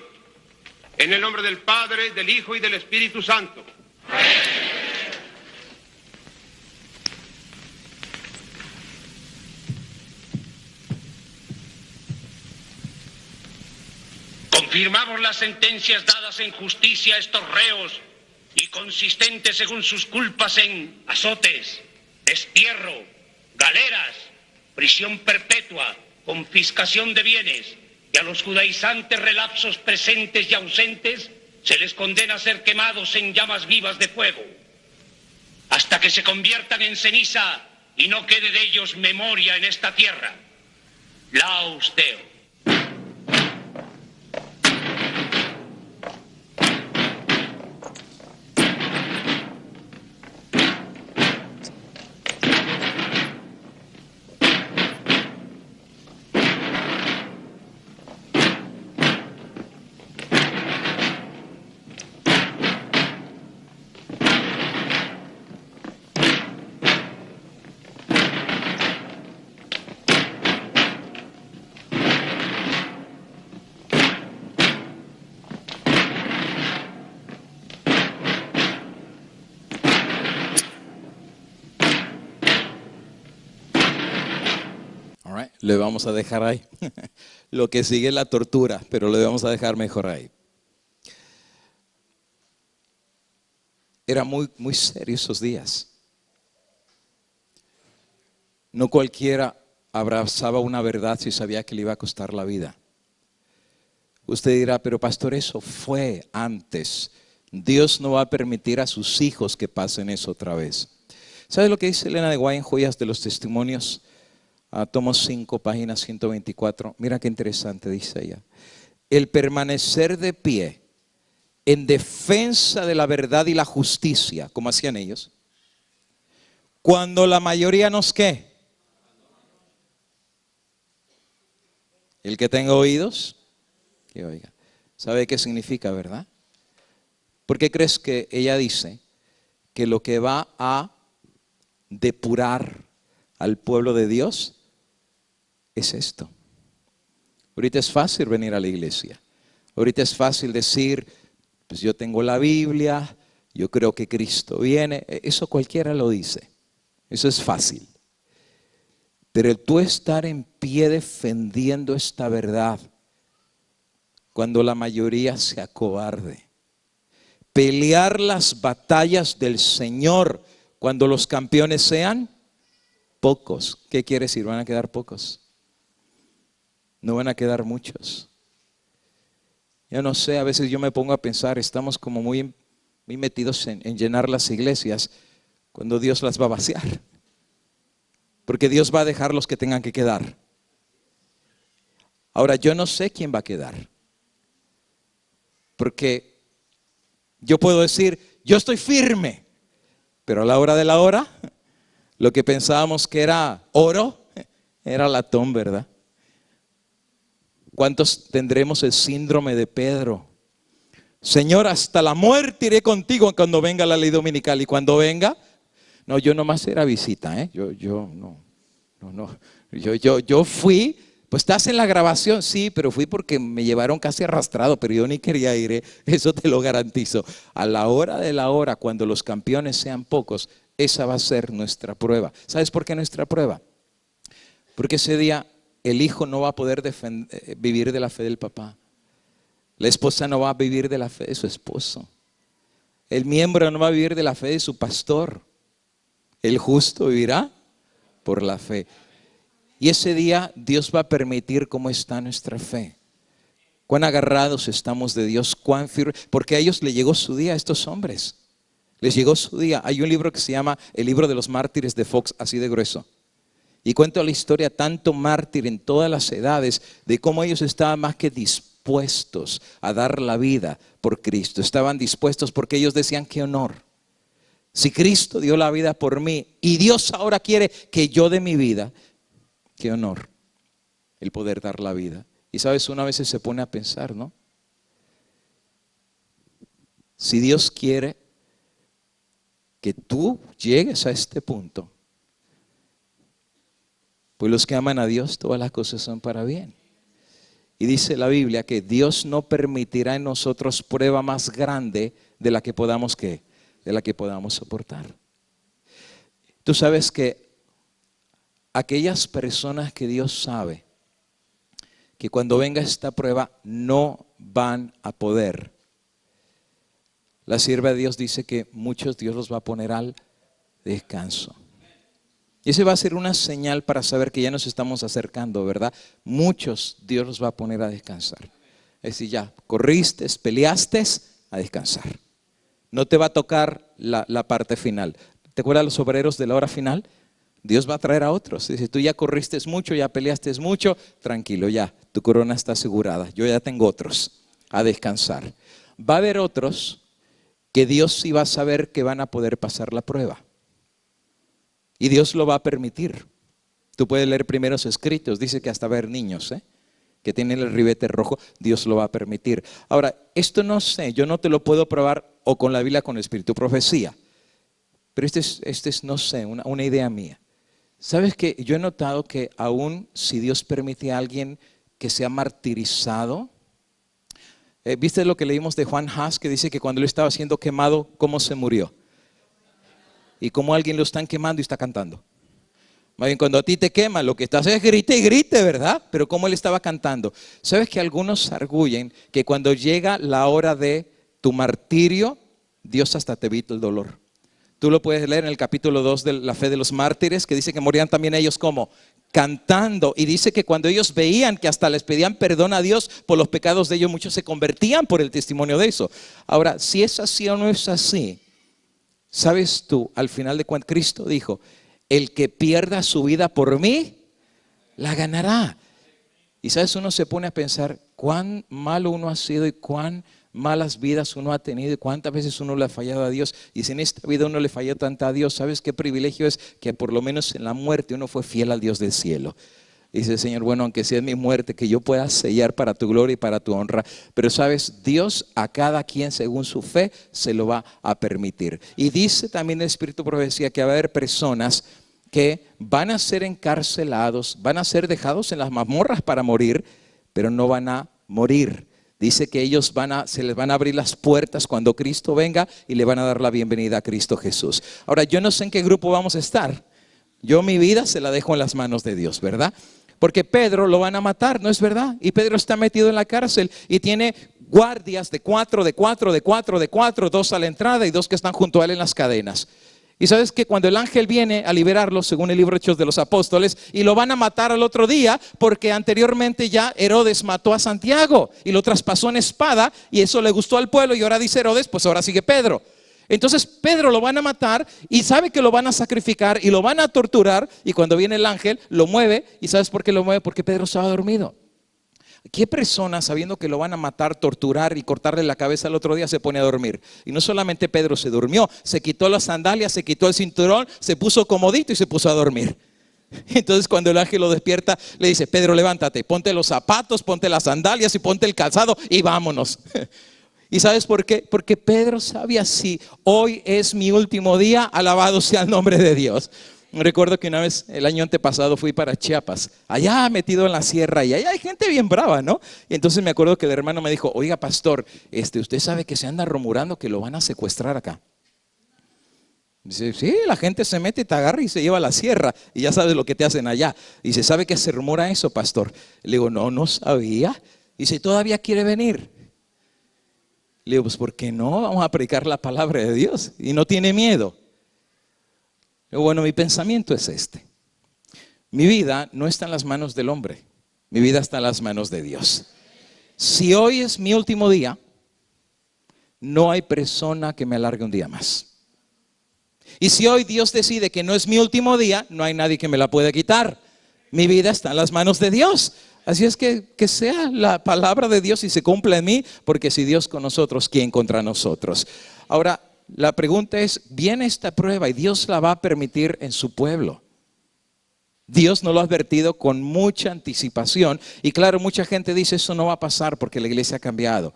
En el nombre del Padre, del Hijo y del Espíritu Santo. Confirmamos las sentencias dadas en justicia a estos reos y consistentes según sus culpas en azotes, destierro, galeras, prisión perpetua, confiscación de bienes, y a los judaizantes relapsos presentes y ausentes se les condena a ser quemados en llamas vivas de fuego, hasta que se conviertan en ceniza y no quede de ellos memoria en esta tierra. Laus Deo. Le vamos a dejar ahí. Lo que sigue es la tortura, pero le vamos a dejar mejor ahí. Era muy serio esos días. No cualquiera abrazaba una verdad si sabía que le iba a costar la vida. Usted dirá, pero pastor, eso fue antes. Dios no va a permitir a sus hijos que pasen eso otra vez. ¿Sabe lo que dice Elena de White en Joyas de los Testimonios? Tomo 5, página 124. Mira qué interesante dice ella. El permanecer de pie en defensa de la verdad y la justicia, como hacían ellos, cuando la mayoría nos ¿qué? El que tenga oídos, que oiga. ¿Sabe qué significa, verdad? ¿Por qué crees que ella dice que lo que va a depurar al pueblo de Dios es esto? Ahorita es fácil venir a la iglesia. Ahorita es fácil decir, pues yo tengo la Biblia, yo creo que Cristo viene. Eso cualquiera lo dice. Eso es fácil. Pero el tú estar en pie defendiendo esta verdad, cuando la mayoría se acobarde. Pelear las batallas del Señor cuando los campeones sean pocos. ¿Qué quiere decir? Van a quedar pocos. No van a quedar muchos. Yo no sé, a veces yo me pongo a pensar, estamos como muy metidos en llenar las iglesias cuando Dios las va a vaciar. Porque Dios va a dejar los que tengan que quedar. Ahora, yo no sé quién va a quedar. Porque yo puedo decir, yo estoy firme. Pero a la hora de la hora, lo que pensábamos que era oro, era latón, ¿verdad? ¿Cuántos tendremos el síndrome de Pedro? Señor, hasta la muerte iré contigo cuando venga la ley dominical. Y cuando venga, no, yo nomás era visita, ¿eh? Yo fui, pues estás en la grabación, sí, pero fui porque me llevaron casi arrastrado, pero yo ni quería ir, ¿eh? Eso te lo garantizo. A la hora de la hora, cuando los campeones sean pocos, esa va a ser nuestra prueba. ¿Sabes por qué nuestra prueba? Porque ese día el hijo no va a poder vivir de la fe del papá. La esposa no va a vivir de la fe de su esposo. El miembro no va a vivir de la fe de su pastor. El justo vivirá por la fe. Y ese día Dios va a permitir cómo está nuestra fe. Cuán agarrados estamos de Dios, cuán firmes. Porque a ellos les llegó su día, a estos hombres. Les llegó su día. Hay un libro que se llama El libro de los mártires de Fox, así de grueso. Y cuento la historia, tanto mártir en todas las edades, de cómo ellos estaban más que dispuestos a dar la vida por Cristo. Estaban dispuestos porque ellos decían, qué honor. Si Cristo dio la vida por mí y Dios ahora quiere que yo dé mi vida, qué honor el poder dar la vida. Y sabes, una vez se pone a pensar, ¿no? Si Dios quiere que tú llegues a este punto, pues los que aman a Dios, todas las cosas son para bien. Y dice la Biblia que Dios no permitirá en nosotros prueba más grande de la que podamos, ¿qué? De la que podamos soportar. Tú sabes que aquellas personas que Dios sabe que cuando venga esta prueba no van a poder. La sierva de Dios dice que muchos Dios los va a poner al descanso. Y ese va a ser una señal para saber que ya nos estamos acercando, ¿verdad? Muchos Dios los va a poner a descansar. Es decir, ya corriste, peleaste, a descansar. No te va a tocar la parte final. ¿Te acuerdas los obreros de la hora final? Dios va a traer a otros. Dice, tú ya corriste mucho, ya peleaste mucho, tranquilo, ya, tu corona está asegurada. Yo ya tengo otros a descansar. Va a haber otros que Dios sí va a saber que van a poder pasar la prueba. Y Dios lo va a permitir. Tú puedes leer primeros escritos, dice que hasta va a haber niños, que tienen el ribete rojo, Dios lo va a permitir. Ahora, esto no sé, yo no te lo puedo probar o con la Biblia, con el Espíritu, profecía. Pero este es no sé, una idea mía. ¿Sabes qué? Yo he notado que aún si Dios permite a alguien que sea martirizado, ¿viste lo que leímos de Juan Haas, que dice que cuando él estaba siendo quemado, cómo se murió? Y cómo alguien lo están quemando y está cantando. Más bien, cuando a ti te quema, lo que estás es grite y grite, ¿verdad? Pero cómo él estaba cantando. ¿Sabes que algunos arguyen que cuando llega la hora de tu martirio, Dios hasta te evita el dolor? Tú lo puedes leer en el capítulo 2 de la fe de los mártires, que dice que morían también ellos como cantando. Y dice que cuando ellos veían que hasta les pedían perdón a Dios por los pecados de ellos, muchos se convertían por el testimonio de eso. Ahora, si es así o no es así, ¿sabes tú? Al final de cuentas, Cristo dijo, el que pierda su vida por mí, la ganará. Y sabes, uno se pone a pensar cuán malo uno ha sido y cuán malas vidas uno ha tenido y cuántas veces uno le ha fallado a Dios. Y si en esta vida uno le falló tanto a Dios, ¿sabes qué privilegio es? Que por lo menos en la muerte uno fue fiel al Dios del cielo. Dice, Señor, bueno, aunque sea mi muerte, que yo pueda sellar para tu gloria y para tu honra. Pero sabes, Dios a cada quien según su fe se lo va a permitir. Y dice también el Espíritu Profecía que va a haber personas que van a ser encarcelados, van a ser dejados en las mazmorras para morir, pero no van a morir. Dice que ellos se les van a abrir las puertas cuando Cristo venga y le van a dar la bienvenida a Cristo Jesús. Ahora, yo no sé en qué grupo vamos a estar. Yo mi vida se la dejo en las manos de Dios, ¿verdad? Porque Pedro lo van a matar, ¿no es verdad? Y Pedro está metido en la cárcel y tiene guardias de cuatro, 2 a la entrada y 2 que están junto a él en las cadenas. Y sabes que cuando el ángel viene a liberarlo, según el libro Hechos de los Apóstoles, y lo van a matar al otro día, porque anteriormente ya Herodes mató a Santiago y lo traspasó en espada, y eso le gustó al pueblo, y ahora dice Herodes, pues ahora sigue Pedro. Entonces Pedro lo van a matar y sabe que lo van a sacrificar y lo van a torturar, y cuando viene el ángel lo mueve. ¿Y sabes por qué lo mueve? Porque Pedro estaba dormido. ¿Qué persona, sabiendo que lo van a matar, torturar y cortarle la cabeza al otro día, se pone a dormir? Y no solamente Pedro se durmió, se quitó las sandalias, se quitó el cinturón, se puso comodito y se puso a dormir. Entonces cuando el ángel lo despierta, le dice, Pedro, levántate, ponte los zapatos, ponte las sandalias y ponte el calzado y vámonos. ¿Y sabes por qué? Porque Pedro sabía, si hoy es mi último día, alabado sea el nombre de Dios. Recuerdo que una vez, el año antepasado, fui para Chiapas, allá metido en la sierra, y allá hay gente bien brava, ¿no? Y entonces me acuerdo que el hermano me dijo, oiga, pastor, usted sabe que se anda rumorando que lo van a secuestrar acá. Dice, sí, la gente se mete, te agarra y se lleva a la sierra, y ya sabes lo que te hacen allá. Dice, ¿sabe que se rumora eso, pastor? Le digo, no sabía. Dice, ¿todavía quiere venir? Le digo, pues ¿por qué no? Vamos a predicar la palabra de Dios, y no tiene miedo. Bueno, mi pensamiento es este. Mi vida no está en las manos del hombre. Mi vida está en las manos de Dios. Si hoy es mi último día, no hay persona que me alargue un día más. Y si hoy Dios decide que no es mi último día, no hay nadie que me la pueda quitar. Mi vida está en las manos de Dios. Así es que sea la palabra de Dios y se cumpla en mí, porque si Dios con nosotros, ¿quién contra nosotros? Ahora, la pregunta es, viene esta prueba y Dios la va a permitir en su pueblo. Dios nos lo ha advertido con mucha anticipación. Y claro, mucha gente dice, eso no va a pasar porque la iglesia ha cambiado.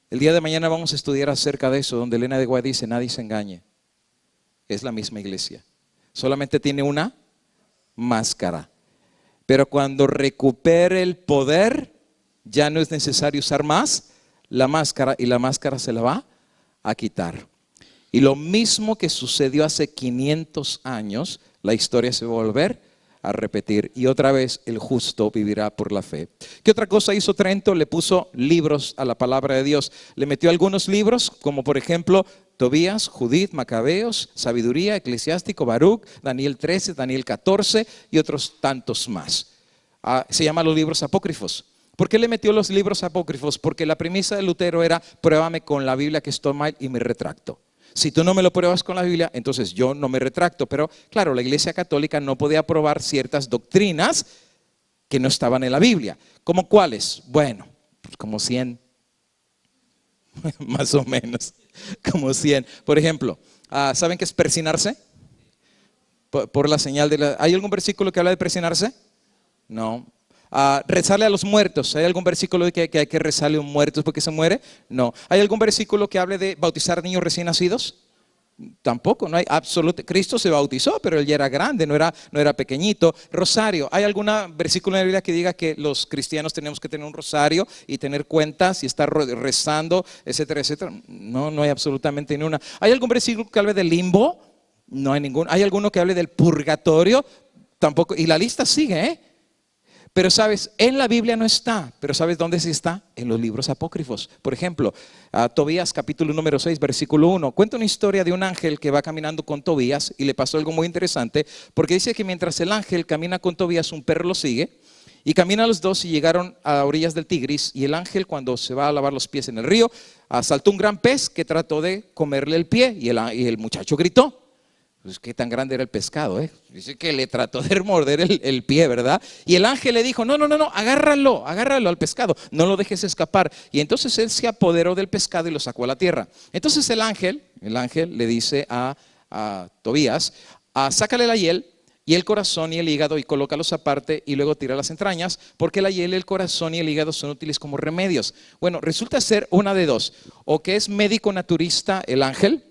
El día de mañana vamos a estudiar acerca de eso, donde Elena de Guay dice, nadie se engañe. Es la misma iglesia. Solamente tiene una máscara. Pero cuando recupere el poder, ya no es necesario usar más la máscara, y la máscara se la va a quitar. Y lo mismo que sucedió hace 500 años, la historia se va a volver a repetir. Y otra vez, el justo vivirá por la fe. ¿Qué otra cosa hizo Trento? Le puso libros a la palabra de Dios. Le metió algunos libros, como por ejemplo Tobías, Judith, Macabeos, Sabiduría, Eclesiástico, Baruch, Daniel 13, Daniel 14 y otros tantos más. Se llaman los libros apócrifos. ¿Por qué le metió los libros apócrifos? Porque la premisa de Lutero era: pruébame con la Biblia que estoy mal y me retracto. Si tú no me lo pruebas con la Biblia, entonces yo no me retracto. Pero claro, la Iglesia Católica no podía aprobar ciertas doctrinas que no estaban en la Biblia. ¿Cómo cuáles? Bueno, pues como 100, más o menos, como 100. Por ejemplo, ¿saben qué es persinarse? Por la señal de la... ¿Hay algún versículo que habla de persinarse? No. Rezarle a los muertos. ¿Hay algún versículo de que hay que rezarle a un muerto porque se muere? No. ¿Hay algún versículo que hable de bautizar niños recién nacidos? Tampoco, no hay absoluto. Cristo se bautizó, pero él ya era grande, no era pequeño. Rosario. ¿Hay algún versículo en la Biblia que diga que los cristianos tenemos que tener un rosario y tener cuentas y estar rezando, etcétera, etcétera? No hay absolutamente ninguna. ¿Hay algún versículo que hable del limbo? No hay ninguno. ¿Hay alguno que hable del purgatorio? Tampoco. Y la lista sigue, ¿eh? Pero sabes, en la Biblia no está. Pero ¿sabes dónde sí está? En los libros apócrifos. Por ejemplo, Tobías capítulo número 6, versículo 1. Cuenta una historia de un ángel que va caminando con Tobías y le pasó algo muy interesante, porque dice que mientras el ángel camina con Tobías, un perro lo sigue. Y caminan los dos y llegaron a orillas del Tigris. Y el ángel, cuando se va a lavar los pies en el río, saltó un gran pez que trató de comerle el pie. Y el muchacho gritó. Pues qué tan grande era el pescado, ¿eh? Dice que le trató de morder el pie, ¿verdad? Y el ángel le dijo: no, agárralo al pescado, no lo dejes escapar. Y entonces él se apoderó del pescado y lo sacó a la tierra. Entonces el ángel le dice a Tobías: sácale la hiel y el corazón y el hígado y colócalos aparte y luego tira las entrañas, porque la hiel, el corazón y el hígado son útiles como remedios. Bueno, resulta ser una de dos: o que es médico naturista el ángel,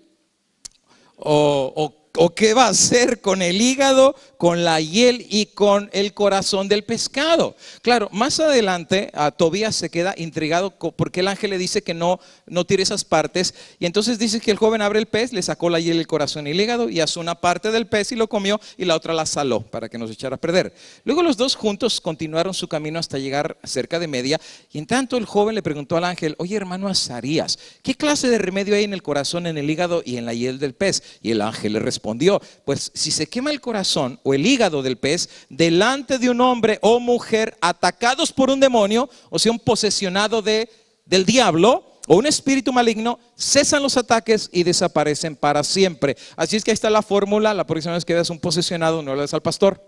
o qué va a hacer con el hígado, con la hiel y con el corazón del pescado. Claro, más adelante Tobías se queda intrigado porque el ángel le dice que no tire esas partes. Y entonces dice que el joven abre el pez, le sacó la hiel, el corazón y el hígado y asó una parte del pez y lo comió y la otra la saló para que no se echara a perder. Luego los dos juntos continuaron su camino hasta llegar cerca de Media. Y en tanto el joven le preguntó al ángel: oye, hermano Azarías, ¿qué clase de remedio hay en el corazón, en el hígado y en la hiel del pez? Y el ángel le respondió: pues si se quema el corazón o el hígado del pez delante de un hombre o mujer atacados por un demonio, o sea, un posesionado del diablo o un espíritu maligno, cesan los ataques y desaparecen para siempre. Así es que ahí está la fórmula. La próxima vez que veas un posesionado, no le des al pastor.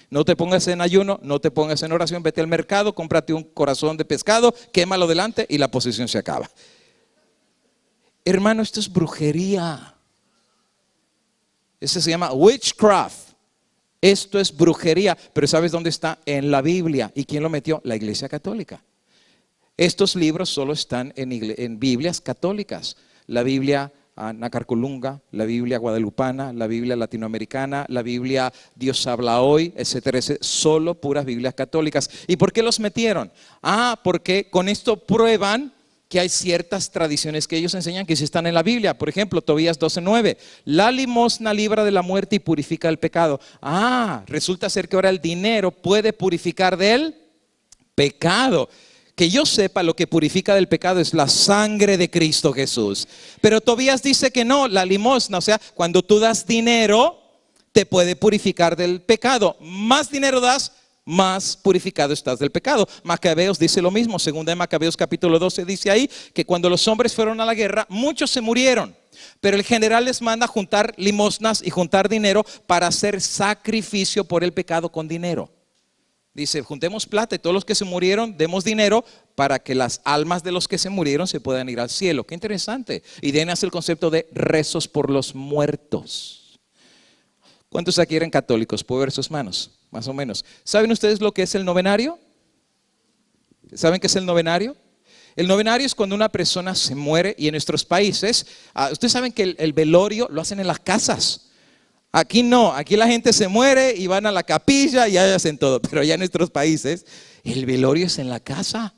No te pongas en ayuno, no te pongas en oración, vete al mercado, cómprate un corazón de pescado, quémalo delante y la posesión se acaba. Hermano, esto es brujería. Eso se llama witchcraft. Esto es brujería. Pero ¿sabes dónde está? En la Biblia. ¿Y quién lo metió? La Iglesia Católica. Estos libros solo están en Biblias católicas. La Biblia Nacarcolunga, la Biblia guadalupana, la Biblia latinoamericana, la Biblia Dios habla hoy, etcétera, etcétera. Solo puras Biblias católicas. ¿Y por qué los metieron? Porque con esto prueban que hay ciertas tradiciones que ellos enseñan que sí están en la Biblia. Por ejemplo, Tobías 12:9. La limosna libra de la muerte y purifica el pecado. Resulta ser que ahora el dinero puede purificar del pecado. Que yo sepa, lo que purifica del pecado es la sangre de Cristo Jesús. Pero Tobías dice que no, la limosna, o sea, cuando tú das dinero, te puede purificar del pecado. Más dinero das, más purificado estás del pecado. Macabeos dice lo mismo. Segunda de Macabeos capítulo 12 dice ahí que cuando los hombres fueron a la guerra, muchos se murieron, pero el general les manda juntar limosnas y juntar dinero para hacer sacrificio por el pecado con dinero. Dice: juntemos plata y todos los que se murieron demos dinero para que las almas de los que se murieron se puedan ir al cielo. Qué interesante. Y de ahí nace el concepto de rezos por los muertos. ¿Cuántos aquí eran católicos? ¿Puedo ver sus manos? Más o menos. ¿Saben ustedes lo que es el novenario? ¿Saben qué es el novenario? El novenario es cuando una persona se muere. Y en nuestros países, ustedes saben que el velorio lo hacen en las casas. Aquí no, aquí la gente se muere y van a la capilla y ahí hacen todo. Pero allá en nuestros países el velorio es en la casa.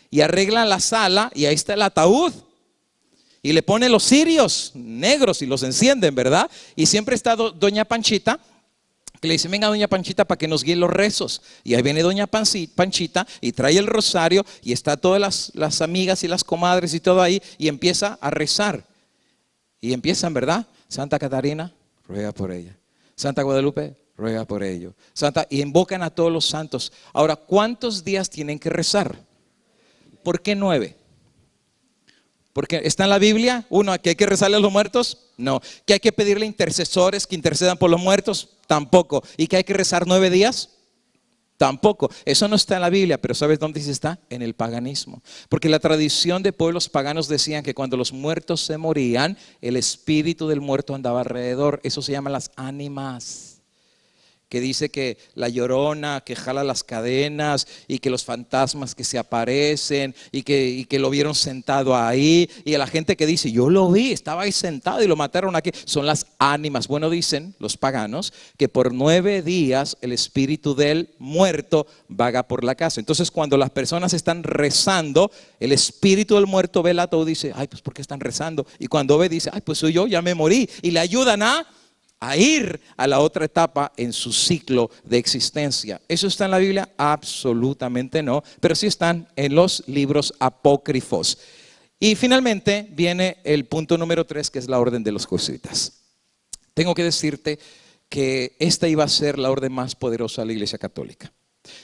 Y arreglan la sala y ahí está el ataúd. Y le ponen los cirios negros y los encienden, ¿verdad? Y siempre está doña Panchita que le dicen, venga doña Panchita para que nos guíe los rezos. Y ahí viene doña Panchita y trae el rosario y está todas las amigas y las comadres y todo ahí y empieza a rezar. Y empiezan, ¿verdad? Santa Catarina, ruega por ella. Santa Guadalupe, ruega por ello. Y invocan a todos los santos. Ahora, ¿cuántos días tienen que rezar? ¿Por qué 9? Porque está en la Biblia, uno, que hay que rezarle a los muertos, no. Que hay que pedirle intercesores que intercedan por los muertos, tampoco. Y que hay que rezar 9 días, tampoco. Eso no está en la Biblia, pero ¿sabes dónde sí está? En el paganismo. Porque la tradición de pueblos paganos decían que cuando los muertos se morían, el espíritu del muerto andaba alrededor. Eso se llama las ánimas. Que dice que la llorona que jala las cadenas y que los fantasmas que se aparecen y que lo vieron sentado ahí, y a la gente que dice, yo lo vi, estaba ahí sentado y lo mataron aquí, son las ánimas. Bueno, dicen los paganos que por 9 días el espíritu del muerto vaga por la casa. Entonces cuando las personas están rezando, el espíritu del muerto ve el ataúd y dice, ay, pues ¿por qué están rezando? Y cuando ve dice, ay, pues soy yo, ya me morí, y le ayudan a ir a la otra etapa en su ciclo de existencia. ¿Eso está en la Biblia? Absolutamente no, pero sí están en los libros apócrifos. Y finalmente viene el punto número 3, que es la orden de los jesuitas. Tengo que decirte que esta iba a ser la orden más poderosa de la Iglesia Católica.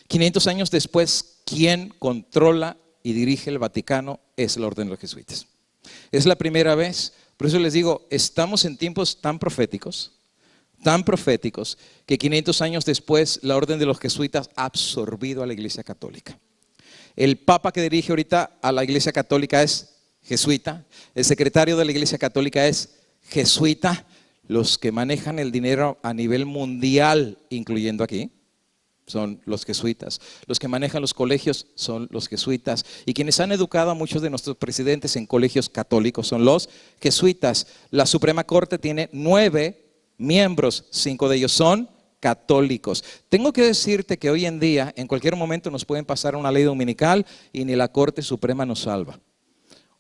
500 años después, quien controla y dirige el Vaticano es la orden de los jesuitas. Es la primera vez, por eso les digo, estamos en tiempos tan proféticos, que 500 años después la orden de los jesuitas ha absorbido a la Iglesia Católica. El Papa que dirige ahorita a la Iglesia Católica es jesuita, el secretario de la Iglesia Católica es jesuita, los que manejan el dinero a nivel mundial, incluyendo aquí, son los jesuitas. Los que manejan los colegios son los jesuitas. Y quienes han educado a muchos de nuestros presidentes en colegios católicos son los jesuitas. La Suprema Corte tiene 9 miembros, 5 de ellos son católicos. Tengo que decirte que hoy en día, en cualquier momento nos pueden pasar una ley dominical y ni la Corte Suprema nos salva.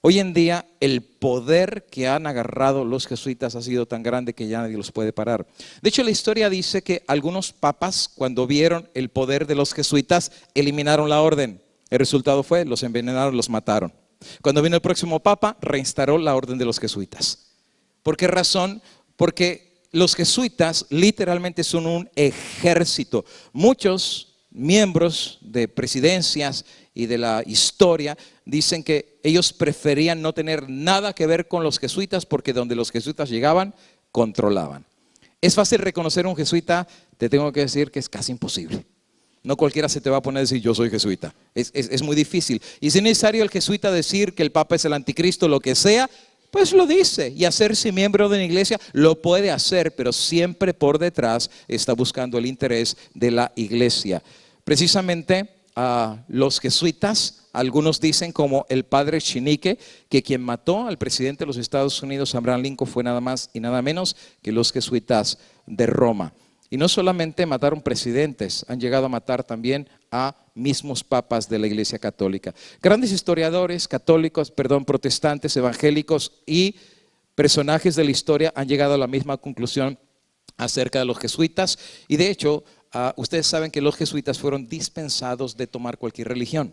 Hoy en día el poder que han agarrado los jesuitas ha sido tan grande que ya nadie los puede parar. De hecho, la historia dice que algunos papas, cuando vieron el poder de los jesuitas, eliminaron la orden. El resultado fue, los envenenaron, los mataron. Cuando vino el próximo papa, reinstaló la orden de los jesuitas. ¿Por qué razón? Porque los jesuitas literalmente son un ejército. Muchos miembros de presidencias y de la historia dicen que ellos preferían no tener nada que ver con los jesuitas porque donde los jesuitas llegaban, controlaban. Es fácil reconocer a un jesuita, te tengo que decir que es casi imposible. No cualquiera se te va a poner a decir yo soy jesuita. Es muy difícil. Y si es necesario el jesuita decir que el Papa es el anticristo, lo que sea, pues lo dice, y hacerse miembro de una iglesia lo puede hacer, pero siempre por detrás está buscando el interés de la iglesia. Precisamente los jesuitas, algunos dicen como el padre Chinique, que quien mató al presidente de los Estados Unidos, Abraham Lincoln, fue nada más y nada menos que los jesuitas de Roma. Y no solamente mataron presidentes, han llegado a matar también a mismos papas de la Iglesia Católica. Grandes historiadores católicos, protestantes, evangélicos y personajes de la historia han llegado a la misma conclusión acerca de los jesuitas. Y de hecho, ustedes saben que los jesuitas fueron dispensados de tomar cualquier religión.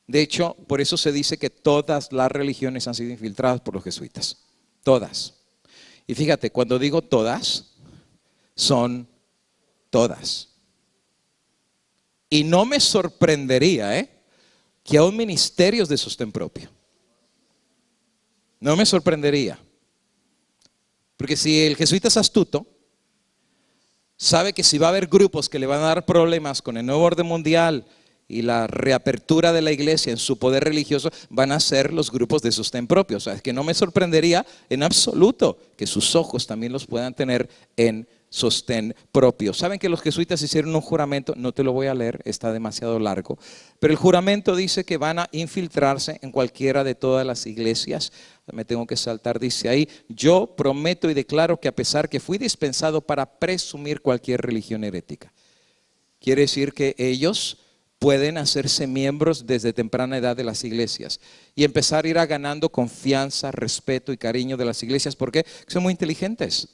De hecho, por eso se dice que todas las religiones han sido infiltradas por los jesuitas. Todas. Y fíjate, cuando digo todas, son todas. Y no me sorprendería que aún ministerios de sostén propio. No me sorprendería. Porque si el jesuita es astuto, sabe que si va a haber grupos que le van a dar problemas con el nuevo orden mundial y la reapertura de la iglesia en su poder religioso, van a ser los grupos de sostén propio. O sea, es que no me sorprendería en absoluto que sus ojos también los puedan tener en sostén propio. Saben que los jesuitas hicieron un juramento, no te lo voy a leer, está demasiado largo, pero el juramento dice que van a infiltrarse en cualquiera de todas las iglesias. Me tengo que saltar, dice ahí, yo prometo y declaro que a pesar que fui dispensado para presumir cualquier religión herética. Quiere decir que ellos pueden hacerse miembros desde temprana edad de las iglesias y empezar a ir ganando confianza, respeto y cariño de las iglesias, porque son muy inteligentes,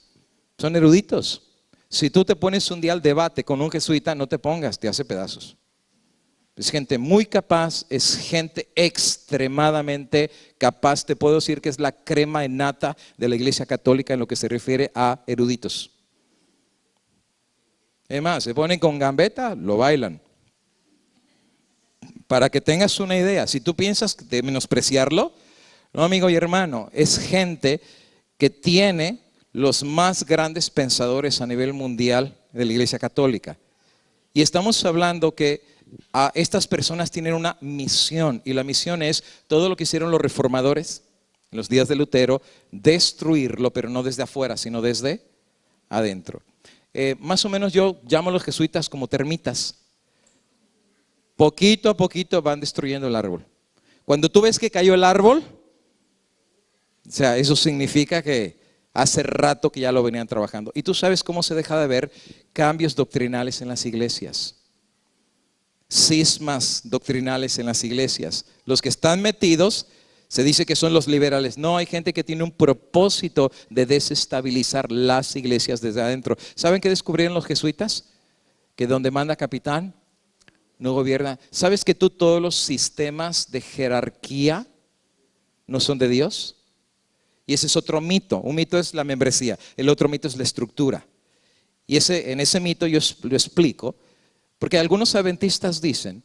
son eruditos, Si tú te pones un día al debate con un jesuita, no te pongas, te hace pedazos. Es gente muy capaz, es gente extremadamente capaz. Te puedo decir que es la crema innata de la Iglesia Católica en lo que se refiere a eruditos. Es más, se ponen con gambeta, lo bailan. Para que tengas una idea, si tú piensas de menospreciarlo, no, amigo y hermano, es gente que tiene los más grandes pensadores a nivel mundial de la Iglesia Católica. Y estamos hablando que estas personas tienen una misión, y la misión es todo lo que hicieron los reformadores en los días de Lutero, destruirlo, pero no desde afuera, sino desde adentro. Más o menos yo llamo a los jesuitas como termitas. Poquito a poquito van destruyendo el árbol. Cuando tú ves que cayó el árbol, o sea, eso significa que hace rato que ya lo venían trabajando. Y tú sabes cómo se deja de ver cambios doctrinales en las iglesias. Cismas doctrinales en las iglesias. Los que están metidos, se dice que son los liberales. No, hay gente que tiene un propósito de desestabilizar las iglesias desde adentro. ¿Saben qué descubrieron los jesuitas? Que donde manda capitán, no gobierna. ¿Sabes que todos los sistemas de jerarquía no son de Dios? Y ese es otro mito. Un mito es la membresía, el otro mito es la estructura. Y en ese mito yo lo explico, porque algunos adventistas dicen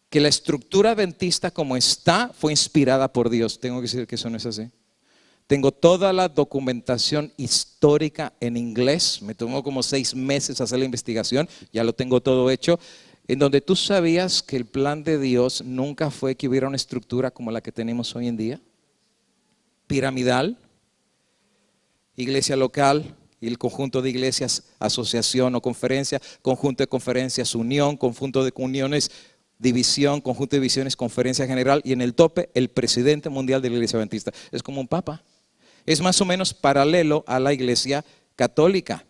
que la estructura adventista como está fue inspirada por Dios. Tengo que decir que eso no es así. Tengo toda la documentación histórica en inglés. Me tomó como 6 meses hacer la investigación, ya lo tengo todo hecho. En donde tú sabías que el plan de Dios nunca fue que hubiera una estructura como la que tenemos hoy en día. Piramidal, iglesia local y el conjunto de iglesias, asociación o conferencia, conjunto de conferencias, unión, conjunto de uniones, división, conjunto de divisiones, conferencia general y en el tope el presidente mundial de la iglesia adventista. Es como un papa. Es más o menos paralelo a la iglesia católica,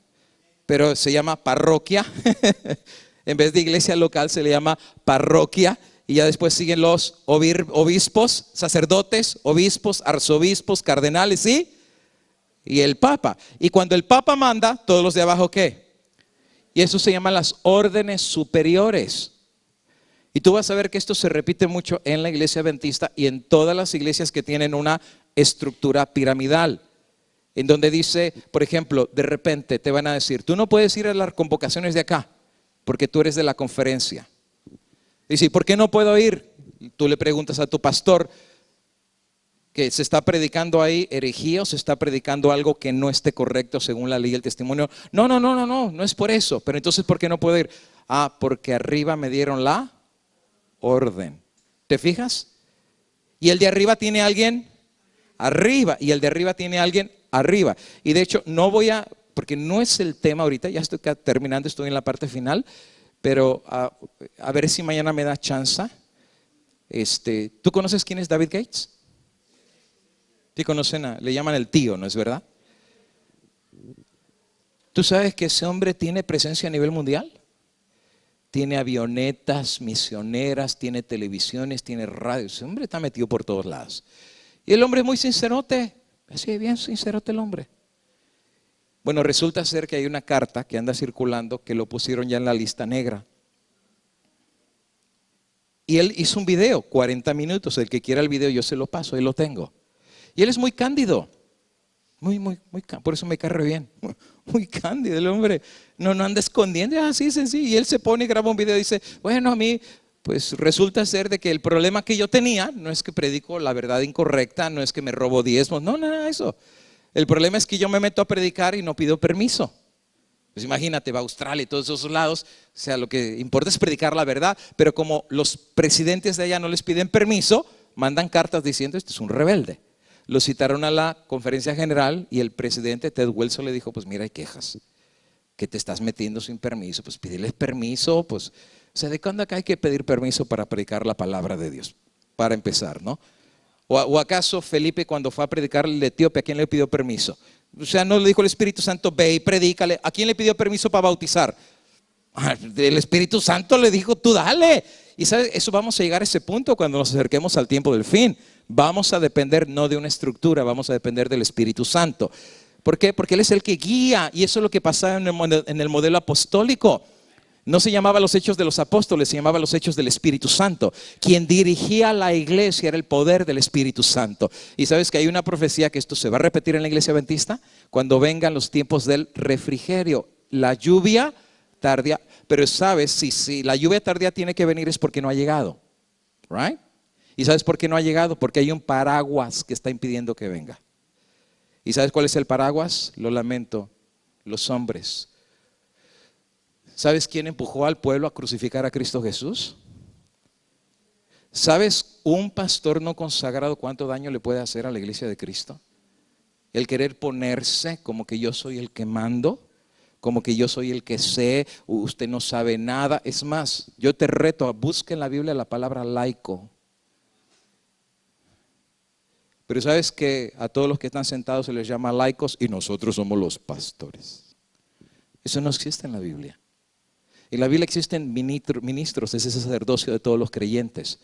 pero se llama parroquia. En vez de iglesia local se le llama parroquia. Y ya después siguen los obispos, sacerdotes, obispos, arzobispos, cardenales, ¿sí? Y el papa. Y cuando el papa manda, todos los de abajo, ¿qué? Y eso se llaman las órdenes superiores. Y tú vas a ver que esto se repite mucho en la iglesia adventista y en todas las iglesias que tienen una estructura piramidal. En donde dice, por ejemplo, de repente te van a decir, tú no puedes ir a las convocaciones de acá, porque tú eres de la conferencia. Dice, ¿por qué no puedo ir? Tú le preguntas a tu pastor que se está predicando ahí herejía o se está predicando algo que no esté correcto según la ley y el testimonio. No es por eso. Pero entonces, ¿por qué no puedo ir? Ah, porque arriba me dieron la orden. ¿Te fijas? Y el de arriba tiene a alguien arriba y el de arriba tiene a alguien arriba. Y de hecho no voy a, porque no es el tema ahorita, ya estoy terminando, estoy en la parte final. Pero a ver si mañana me da chance. ¿Tú conoces quién es David Gates? ¿Sí conocen? Le llaman el tío, ¿no es verdad? ¿Tú sabes que ese hombre tiene presencia a nivel mundial? Tiene avionetas misioneras, tiene televisiones, tiene radio. Ese hombre está metido por todos lados. Y el hombre es muy sincerote. Así bien sincerote el hombre. Bueno, resulta ser que hay una carta que anda circulando que lo pusieron ya en la lista negra. Y él hizo un video, 40 minutos. El que quiera el video yo se lo paso, ahí lo tengo. Y él es muy cándido. Muy, por eso me cae re bien. Muy cándido el hombre. No anda escondiendo, así sencillo. Y él se pone y graba un video y dice, bueno, a mí pues resulta ser de que el problema que yo tenía no es que predico la verdad incorrecta, no es que me robo diezmos, no, nada de eso. El problema es que yo me meto a predicar y no pido permiso. Pues imagínate, va a Australia y todos esos lados, o sea, lo que importa es predicar la verdad, pero como los presidentes de allá no les piden permiso, mandan cartas diciendo, este es un rebelde. Lo citaron a la conferencia general y el presidente Ted Wilson le dijo, pues mira, hay quejas, que te estás metiendo sin permiso, pues pídeles permiso, pues, o sea, ¿de cuándo acá hay que pedir permiso para predicar la palabra de Dios? Para empezar, ¿no? ¿O acaso Felipe cuando fue a predicar el Etíope, a quién le pidió permiso? O sea, no le dijo el Espíritu Santo, ve y predícale. ¿A quién le pidió permiso para bautizar? El Espíritu Santo le dijo, tú dale. Y ¿sabes? Eso vamos a llegar a ese punto cuando nos acerquemos al tiempo del fin. Vamos a depender no de una estructura, vamos a depender del Espíritu Santo. ¿Por qué? Porque Él es el que guía, y eso es lo que pasaba en el modelo apostólico. No se llamaba los hechos de los apóstoles, se llamaba los hechos del Espíritu Santo. Quien dirigía la iglesia era el poder del Espíritu Santo. Y sabes que hay una profecía que esto se va a repetir en la iglesia adventista cuando vengan los tiempos del refrigerio. La lluvia tardía, pero sabes, si la lluvia tardía tiene que venir es porque no ha llegado. Right? ¿Y sabes por qué no ha llegado? Porque hay un paraguas que está impidiendo que venga. ¿Y sabes cuál es el paraguas? Lo lamento, los hombres. ¿Sabes quién empujó al pueblo a crucificar a Cristo Jesús? ¿Sabes un pastor no consagrado cuánto daño le puede hacer a la iglesia de Cristo? El querer ponerse como que yo soy el que mando, como que yo soy el que sé, usted no sabe nada. Es más, yo te reto, busca en la Biblia la palabra laico. Pero sabes que a todos los que están sentados se les llama laicos y nosotros somos los pastores. Eso no existe en la Biblia. En la Biblia existen ministros, ese sacerdocio de todos los creyentes,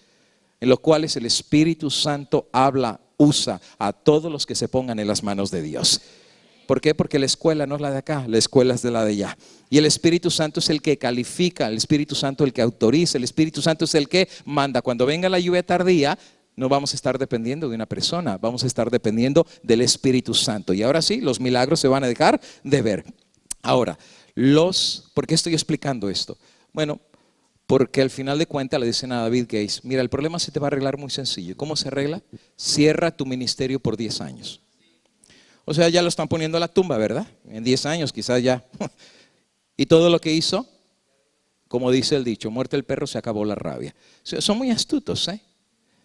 en los cuales el Espíritu Santo habla, usa a todos los que se pongan en las manos de Dios. ¿Por qué? Porque la escuela no es la de acá, la escuela es de la de allá. Y el Espíritu Santo es el que califica, el Espíritu Santo es el que autoriza, el Espíritu Santo es el que manda. Cuando venga la lluvia tardía, no vamos a estar dependiendo de una persona, vamos a estar dependiendo del Espíritu Santo. Y ahora sí, los milagros se van a dejar de ver. Ahora, ¿por qué estoy explicando esto? Bueno, porque al final de cuentas le dicen a David Gates, mira, el problema se te va a arreglar muy sencillo. ¿Cómo se arregla? Cierra tu ministerio por 10 años. O sea, ya lo están poniendo a la tumba, ¿verdad? En 10 años quizás ya. Y todo lo que hizo, como dice el dicho, muerto el perro se acabó la rabia. O sea, son muy astutos, ¿eh?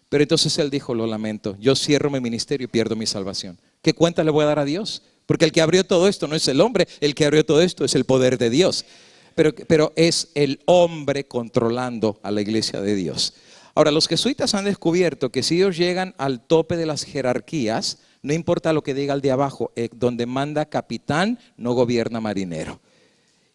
Pero entonces él dijo, lo lamento, yo cierro mi ministerio y pierdo mi salvación. ¿Qué cuenta le voy a dar a Dios? Porque el que abrió todo esto no es el hombre, el que abrió todo esto es el poder de Dios. Pero es el hombre controlando a la iglesia de Dios. Ahora, los jesuitas han descubierto que si ellos llegan al tope de las jerarquías, no importa lo que diga el de abajo, donde manda capitán, no gobierna marinero.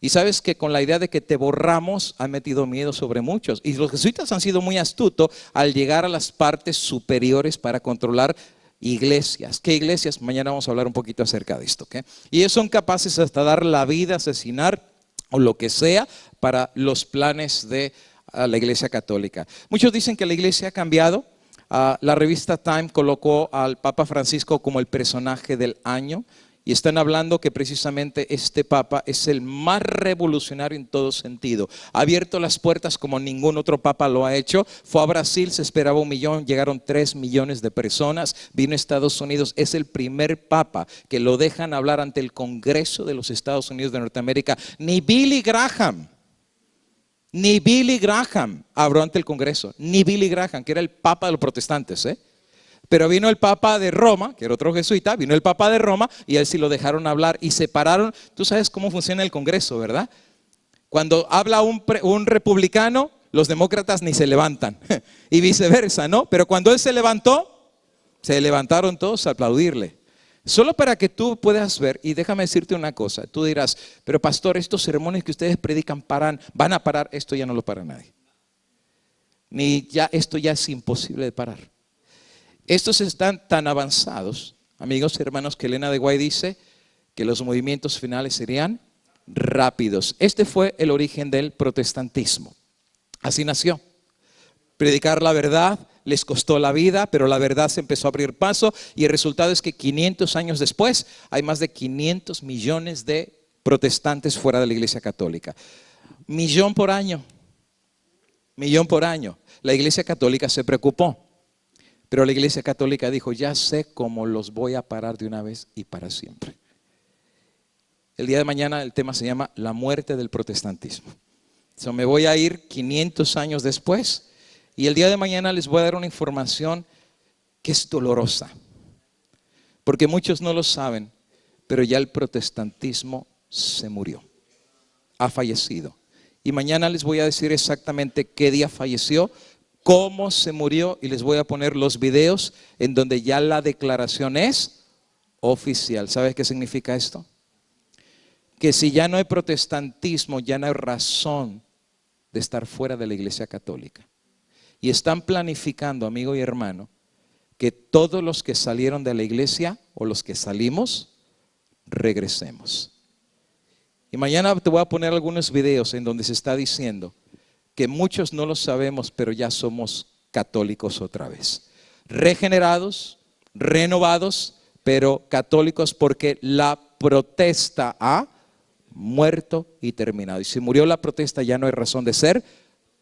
Y sabes que con la idea de que te borramos, han metido miedo sobre muchos. Y los jesuitas han sido muy astutos al llegar a las partes superiores para controlar iglesias. ¿Qué iglesias? Mañana vamos a hablar un poquito acerca de esto, ¿okay? Y ellos son capaces hasta dar la vida, asesinar o lo que sea para los planes de la iglesia católica. Muchos dicen que la iglesia ha cambiado. La revista Time colocó al Papa Francisco como el personaje del año. Y están hablando que precisamente este Papa es el más revolucionario en todo sentido. Ha abierto las puertas como ningún otro Papa lo ha hecho. Fue a Brasil, se esperaba 1 millón, llegaron 3 millones de personas. Vino a Estados Unidos, es el primer Papa que lo dejan hablar ante el Congreso de los Estados Unidos de Norteamérica. Ni Billy Graham habló ante el Congreso. Ni Billy Graham, que era el Papa de los protestantes, ¿eh? Pero vino el Papa de Roma, que era otro jesuita, vino el Papa de Roma y a él sí lo dejaron hablar y separaron. Tú sabes cómo funciona el Congreso, ¿verdad? Cuando habla un republicano, los demócratas ni se levantan y viceversa, ¿no? Pero cuando él se levantó, se levantaron todos a aplaudirle. Solo para que tú puedas ver, y déjame decirte una cosa, tú dirás, pero pastor, estos sermones que ustedes predican van a parar, esto ya no lo para nadie. Esto ya es imposible de parar. Estos están tan avanzados, amigos y hermanos, que Elena de White dice que los movimientos finales serían rápidos. Este fue el origen del protestantismo. Así nació. Predicar la verdad les costó la vida, pero la verdad se empezó a abrir paso y el resultado es que 500 años después hay más de 500 millones de protestantes fuera de la iglesia católica. 1 millón por año. 1 millón por año. La iglesia católica se preocupó. Pero la iglesia católica dijo, ya sé cómo los voy a parar de una vez y para siempre. El día de mañana el tema se llama la muerte del protestantismo. Me voy a ir 500 años después y el día de mañana les voy a dar una información que es dolorosa. Porque muchos no lo saben, pero ya el protestantismo se murió. Ha fallecido. Y mañana les voy a decir exactamente qué día falleció, cómo se murió y les voy a poner los videos en donde ya la declaración es oficial. ¿Sabes qué significa esto? Que si ya no hay protestantismo, ya no hay razón de estar fuera de la iglesia católica. Y están planificando, amigo y hermano, que todos los que salieron de la iglesia o los que salimos, regresemos. Y mañana te voy a poner algunos videos en donde se está diciendo que muchos no lo sabemos, pero ya somos católicos otra vez. Regenerados, renovados, pero católicos porque la protesta ha muerto y terminado. Y si murió la protesta ya no hay razón de ser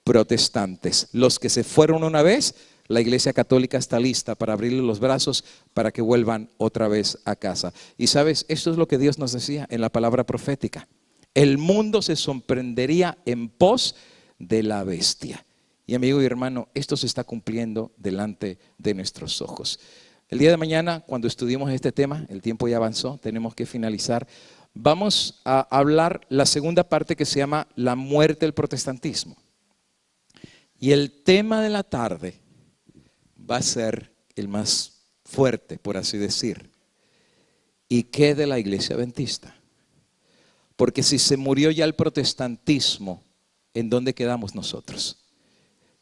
protestantes. Los que se fueron una vez, la Iglesia Católica está lista para abrirle los brazos para que vuelvan otra vez a casa. Y sabes, esto es lo que Dios nos decía en la palabra profética. El mundo se sorprendería en pos de la bestia. Y amigo y hermano, esto se está cumpliendo delante de nuestros ojos. El día de mañana, cuando estudiemos este tema, el tiempo ya avanzó, tenemos que finalizar. Vamos a hablar la segunda parte que se llama la muerte del protestantismo. Y el tema de la tarde va a ser el más fuerte, por así decir. ¿Y qué de la iglesia adventista? Porque si se murió ya el protestantismo, ¿en dónde quedamos nosotros?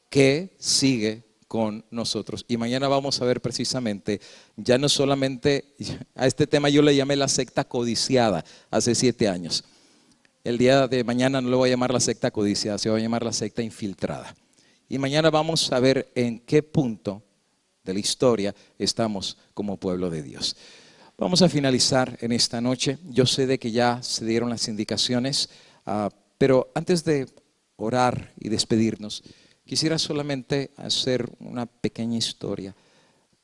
¿Qué sigue con nosotros? Y mañana vamos a ver precisamente, ya no solamente, a este tema yo le llamé la secta codiciada hace 7 años. El día de mañana no le voy a llamar la secta codiciada, se va a llamar la secta infiltrada. Y mañana vamos a ver en qué punto de la historia estamos como pueblo de Dios. Vamos a finalizar en esta noche. Yo sé de que ya se dieron las indicaciones, pero antes de orar y despedirnos, quisiera solamente hacer una pequeña historia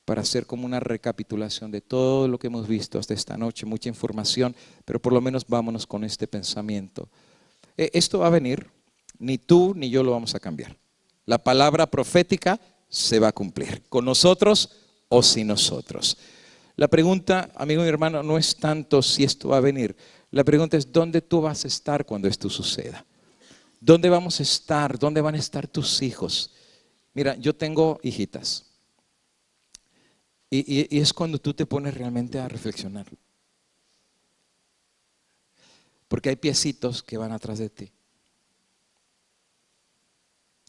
para hacer como una recapitulación de todo lo que hemos visto hasta esta noche. Mucha información, pero por lo menos vámonos con este pensamiento. Esto va a venir, ni tú ni yo lo vamos a cambiar. La palabra profética se va a cumplir, con nosotros o sin nosotros. La pregunta, amigo y hermano, no es tanto si esto va a venir. La pregunta es, ¿dónde tú vas a estar cuando esto suceda? ¿Dónde vamos a estar? ¿Dónde van a estar tus hijos? Mira, yo tengo hijitas. Y es cuando tú te pones realmente a reflexionar. Porque hay piecitos que van atrás de ti.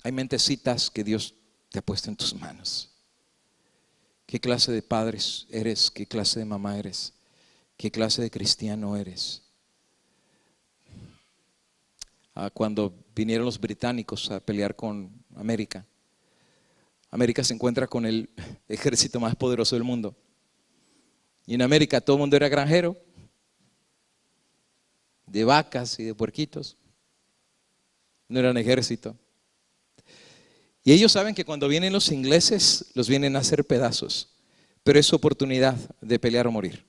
Hay mentecitas que Dios te ha puesto en tus manos. ¿Qué clase de padres eres? ¿Qué clase de mamá eres? ¿Qué clase de cristiano eres? Cuando vinieron los británicos a pelear con América, América se encuentra con el ejército más poderoso del mundo. Y en América todo el mundo era granjero, de vacas y de puerquitos. No eran ejército. Y ellos saben que cuando vienen los ingleses, los vienen a hacer pedazos, pero es su oportunidad de pelear o morir.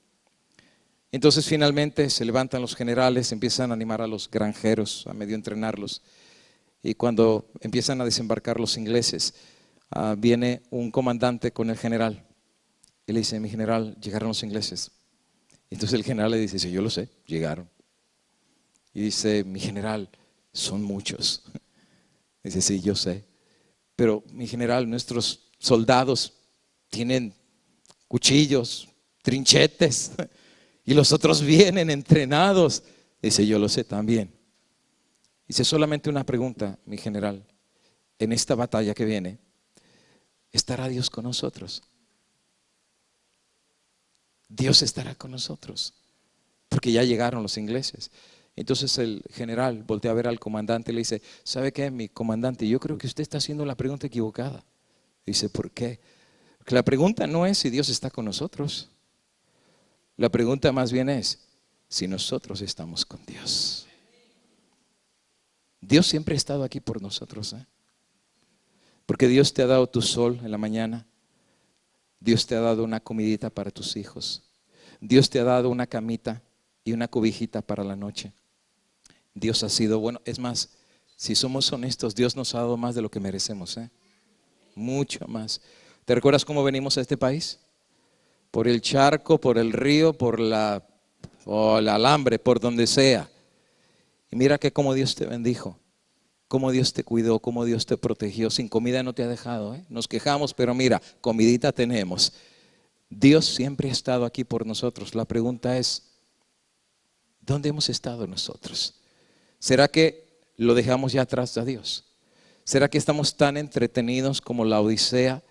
Entonces finalmente se levantan los generales, empiezan a animar a los granjeros, a medio entrenarlos. Y cuando empiezan a desembarcar los ingleses, viene un comandante con el general. Y le dice, mi general, llegaron los ingleses. Entonces el general le dice, sí, yo lo sé, llegaron. Y dice, mi general, son muchos. Dice, sí, yo sé. Pero mi general, nuestros soldados tienen cuchillos, trinchetes, y los otros vienen entrenados. Dice, yo lo sé también. Dice, solamente una pregunta, mi general. En esta batalla que viene, ¿estará Dios con nosotros? Dios estará con nosotros. Porque ya llegaron los ingleses. Entonces el general voltea a ver al comandante y le dice, ¿sabe qué, mi comandante? Yo creo que usted está haciendo la pregunta equivocada. Dice, ¿por qué? Porque la pregunta no es si Dios está con nosotros. La pregunta más bien es si nosotros estamos con Dios. Dios siempre ha estado aquí por nosotros, ¿eh? Porque Dios te ha dado tu sol en la mañana. Dios te ha dado una comidita para tus hijos. Dios te ha dado una camita y una cobijita para la noche. Dios ha sido bueno. Es más, si somos honestos, Dios nos ha dado más de lo que merecemos, ¿eh? Mucho más. ¿Te recuerdas cómo venimos a este país? Por el charco, por el río, por el alambre, por donde sea. Y mira que cómo Dios te bendijo, cómo Dios te cuidó, cómo Dios te protegió. Sin comida no te ha dejado, ¿eh? Nos quejamos, pero mira, comidita tenemos. Dios siempre ha estado aquí por nosotros. La pregunta es, ¿dónde hemos estado nosotros? ¿Será que lo dejamos ya atrás a Dios? ¿Será que estamos tan entretenidos como la Odisea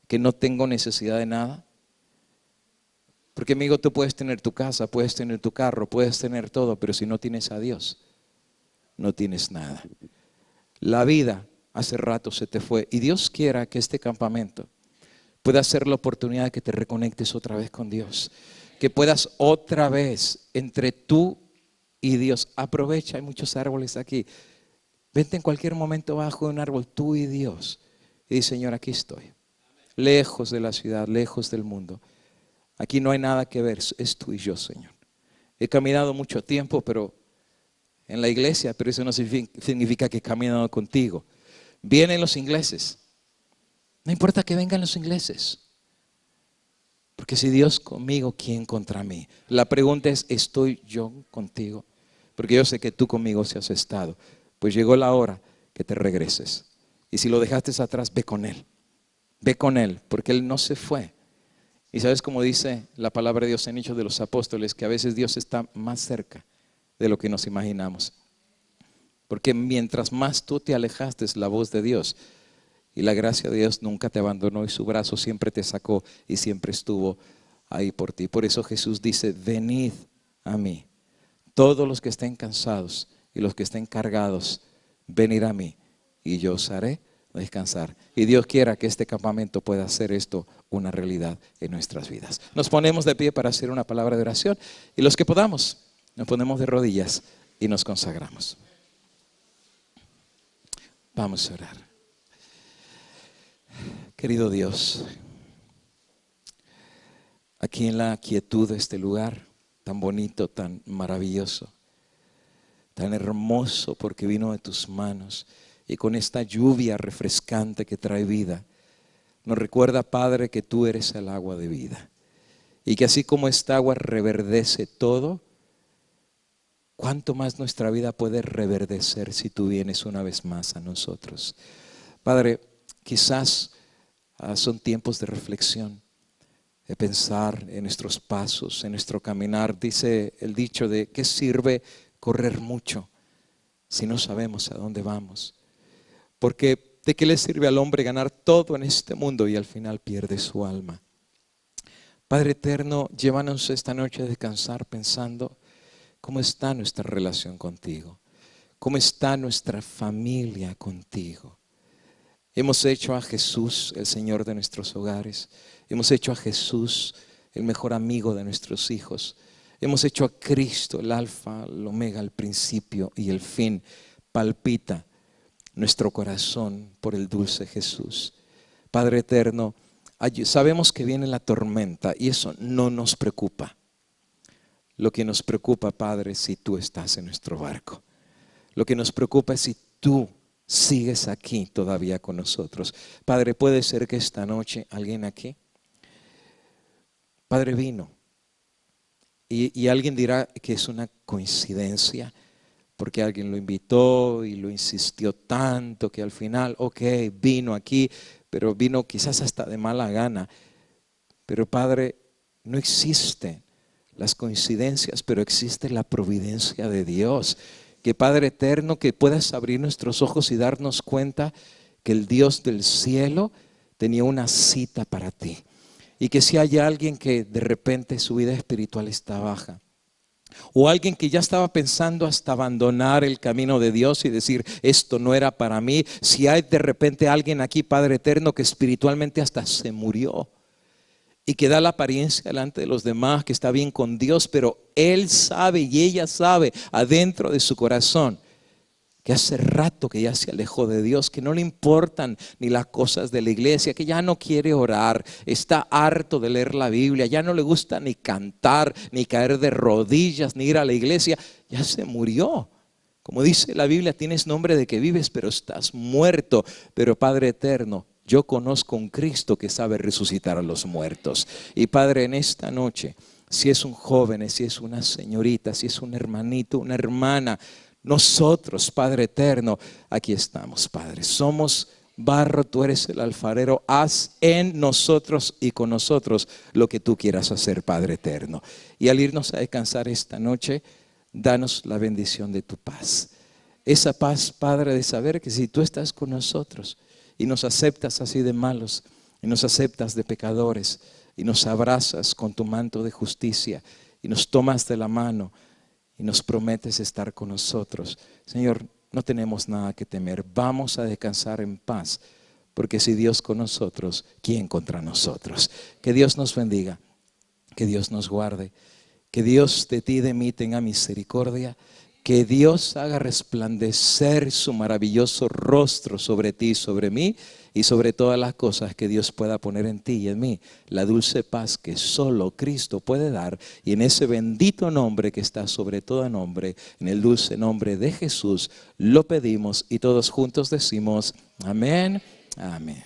que no tengo necesidad de nada? Porque amigo, tú puedes tener tu casa, puedes tener tu carro, puedes tener todo, pero si no tienes a Dios, no tienes nada. La vida hace rato se te fue y Dios quiera que este campamento pueda ser la oportunidad de que te reconectes otra vez con Dios. Que puedas otra vez entre tú y Dios. Aprovecha, hay muchos árboles aquí. Vente en cualquier momento bajo un árbol, tú y Dios. Y dice, Señor, aquí estoy. Lejos de la ciudad, lejos del mundo. Aquí no hay nada que ver, es tú y yo, Señor. He caminado mucho tiempo, pero en la iglesia, pero eso no significa que he caminado contigo. Vienen los ingleses. No importa que vengan los ingleses. Porque si Dios conmigo, ¿quién contra mí? La pregunta es, ¿estoy yo contigo? Porque yo sé que tú conmigo sí has estado. Pues llegó la hora que te regreses. Y si lo dejaste atrás, ve con Él. Ve con Él, porque Él no se fue. Y sabes cómo dice la palabra de Dios en Hechos de los Apóstoles, que a veces Dios está más cerca de lo que nos imaginamos. Porque mientras más tú te alejaste, la voz de Dios y la gracia de Dios nunca te abandonó y su brazo siempre te sacó y siempre estuvo ahí por ti. Por eso Jesús dice, venid a mí, todos los que estén cansados y los que estén cargados, venid a mí y yo os haré descansar. Y Dios quiera que este campamento pueda hacer esto una realidad en nuestras vidas. Nos ponemos de pie para hacer una palabra de oración y los que podamos, nos ponemos de rodillas y nos consagramos. Vamos a orar. Querido Dios, aquí en la quietud de este lugar, tan bonito, tan maravilloso, tan hermoso porque vino de tus manos y con esta lluvia refrescante que trae vida, nos recuerda, Padre, que tú eres el agua de vida y que así como esta agua reverdece todo, ¿cuánto más nuestra vida puede reverdecer si tú vienes una vez más a nosotros? Padre, quizás son tiempos de reflexión, de pensar en nuestros pasos, en nuestro caminar. Dice el dicho de ¿qué sirve correr mucho si no sabemos a dónde vamos? Porque ¿de qué le sirve al hombre ganar todo en este mundo y al final pierde su alma? Padre eterno, llévanos esta noche a descansar pensando cómo está nuestra relación contigo, cómo está nuestra familia contigo. Hemos hecho a Jesús el Señor de nuestros hogares. Hemos hecho a Jesús el mejor amigo de nuestros hijos. Hemos hecho a Cristo el alfa, el omega, el principio y el fin. Palpita nuestro corazón por el dulce Jesús. Padre eterno, sabemos que viene la tormenta y eso no nos preocupa. Lo que nos preocupa, Padre, es si tú estás en nuestro barco. Lo que nos preocupa es si tú sigues aquí todavía con nosotros. Padre, puede ser que esta noche alguien aquí, Padre, vino y alguien dirá que es una coincidencia porque alguien lo invitó y lo insistió tanto que al final, ok, vino aquí, pero vino quizás hasta de mala gana. Pero Padre, no existen las coincidencias, pero existe la providencia de Dios. Que Padre eterno, que puedas abrir nuestros ojos y darnos cuenta que el Dios del cielo tenía una cita para ti. Y que si hay alguien que de repente su vida espiritual está baja, o alguien que ya estaba pensando hasta abandonar el camino de Dios y decir, esto no era para mí. Si hay de repente alguien aquí, Padre eterno, que espiritualmente hasta se murió y que da la apariencia delante de los demás que está bien con Dios, pero él sabe y ella sabe adentro de su corazón que hace rato que ya se alejó de Dios, que no le importan ni las cosas de la iglesia, que ya no quiere orar, está harto de leer la Biblia, ya no le gusta ni cantar, ni caer de rodillas, ni ir a la iglesia, ya se murió. Como dice la Biblia, tienes nombre de que vives, pero estás muerto. Pero Padre eterno, yo conozco un Cristo que sabe resucitar a los muertos. Y Padre, en esta noche, si es un joven, si es una señorita, si es un hermanito, una hermana, nosotros, Padre eterno, aquí estamos, Padre. Somos barro, tú eres el alfarero. Haz en nosotros y con nosotros lo que tú quieras hacer, Padre eterno. Y al irnos a descansar esta noche, danos la bendición de tu paz. Esa paz, Padre, de saber que si tú estás con nosotros y nos aceptas así de malos, y nos aceptas de pecadores, y nos abrazas con tu manto de justicia y nos tomas de la mano y nos prometes estar con nosotros. Señor, no tenemos nada que temer. Vamos a descansar en paz, porque si Dios con nosotros, ¿quién contra nosotros? Que Dios nos bendiga, que Dios nos guarde, que Dios de ti y de mí tenga misericordia, que Dios haga resplandecer su maravilloso rostro sobre ti y sobre mí, y sobre todas las cosas que Dios pueda poner en ti y en mí, la dulce paz que solo Cristo puede dar. Y en ese bendito nombre que está sobre todo nombre, en el dulce nombre de Jesús, lo pedimos y todos juntos decimos amén, amén.